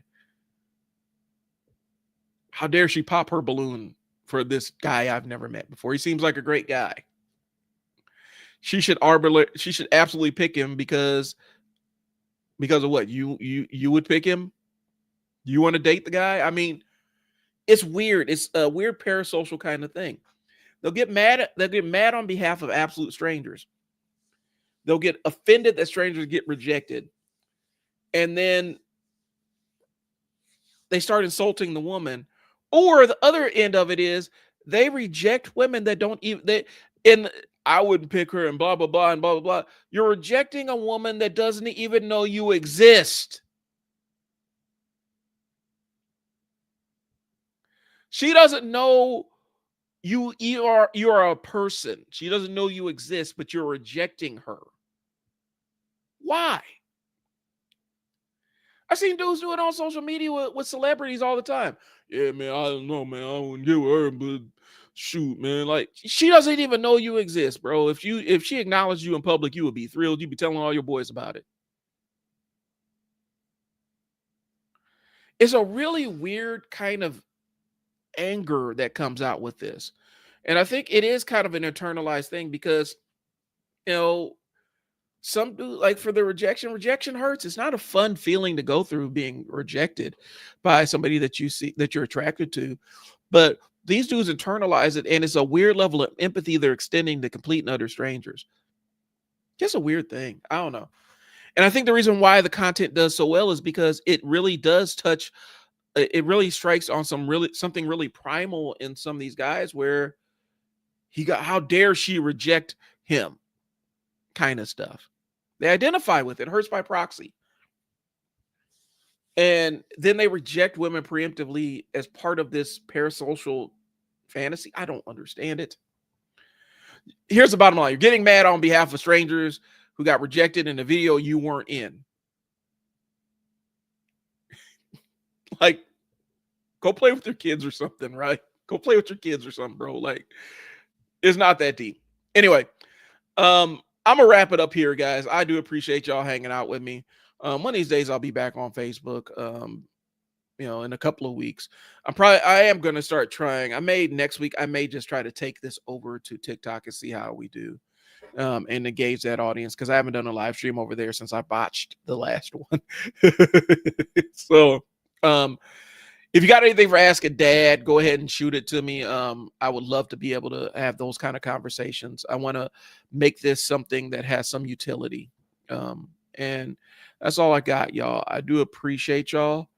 How dare she pop her balloon for this guy I've never met before? He seems like a great guy. She should absolutely pick him because of what? You would pick him? You want to date the guy? I mean, it's weird. It's a weird parasocial kind of thing. They'll get mad on behalf of absolute strangers. They'll get offended that strangers get rejected. And then they start insulting the woman. Or the other end of it is they reject women that don't even I wouldn't pick her and blah blah blah and blah blah blah. You're rejecting a woman that doesn't even know you exist. She doesn't know you are a person. She doesn't know you exist, but you're rejecting her. Why? I've seen dudes do it on social media with celebrities all the time. Yeah, man, I don't know, man. I wouldn't get with her, but shoot, man. Like, she doesn't even know you exist, bro. If she acknowledged you in public, you would be thrilled. You'd be telling all your boys about it. It's a really weird kind of anger that comes out with this. And I think it is kind of an internalized thing because, some do, like, for the rejection hurts. It's not a fun feeling to go through, being rejected by somebody that you see that you're attracted to. But these dudes internalize it, and it's a weird level of empathy they're extending to complete and utter strangers. Just a weird thing. I don't know. And I think the reason why the content does so well is because it really does touch, it really strikes on something really primal in some of these guys, where how dare she reject him kind of stuff. They identify with it. Hurts by proxy. And then they reject women preemptively as part of this parasocial fantasy. I don't understand it. Here's the bottom line. You're getting mad on behalf of strangers who got rejected in a video you weren't in. Like, go play with your kids or something, right? Go play with your kids or something, bro. Like, it's not that deep. Anyway, I'm gonna wrap it up here, guys. I do appreciate y'all hanging out with me. One of these days I'll be back on Facebook. In a couple of weeks. I am gonna start trying. Next week I may just try to take this over to TikTok and see how we do. And engage that audience, because I haven't done a live stream over there since I botched the last one. So If you got anything for Ask a Dad, go ahead and shoot it to me. I would love to be able to have those kind of conversations. I want to make this something that has some utility. And that's all I got, y'all. I do appreciate y'all.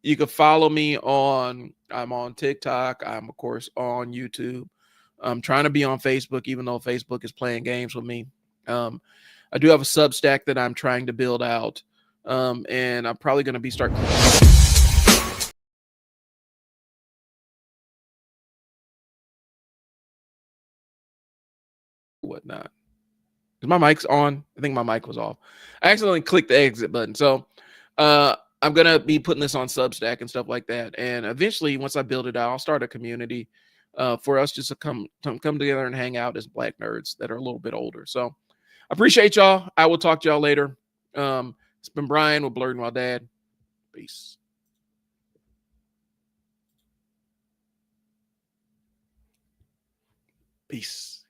You can follow me I'm on TikTok. I'm, of course, on YouTube. I'm trying to be on Facebook, even though Facebook is playing games with me. I do have a Substack that I'm trying to build out. And I'm probably going to be starting whatnot. Is my mic's on? I think my mic was off. I accidentally clicked the exit button. So I'm gonna be putting this on Substack and stuff like that. And eventually, once I build it out, I'll start a community for us just to come together and hang out as Black nerds that are a little bit older. So I appreciate y'all. I will talk to y'all later. It's been Brian with Blurred and Wild Dad. Peace. Peace.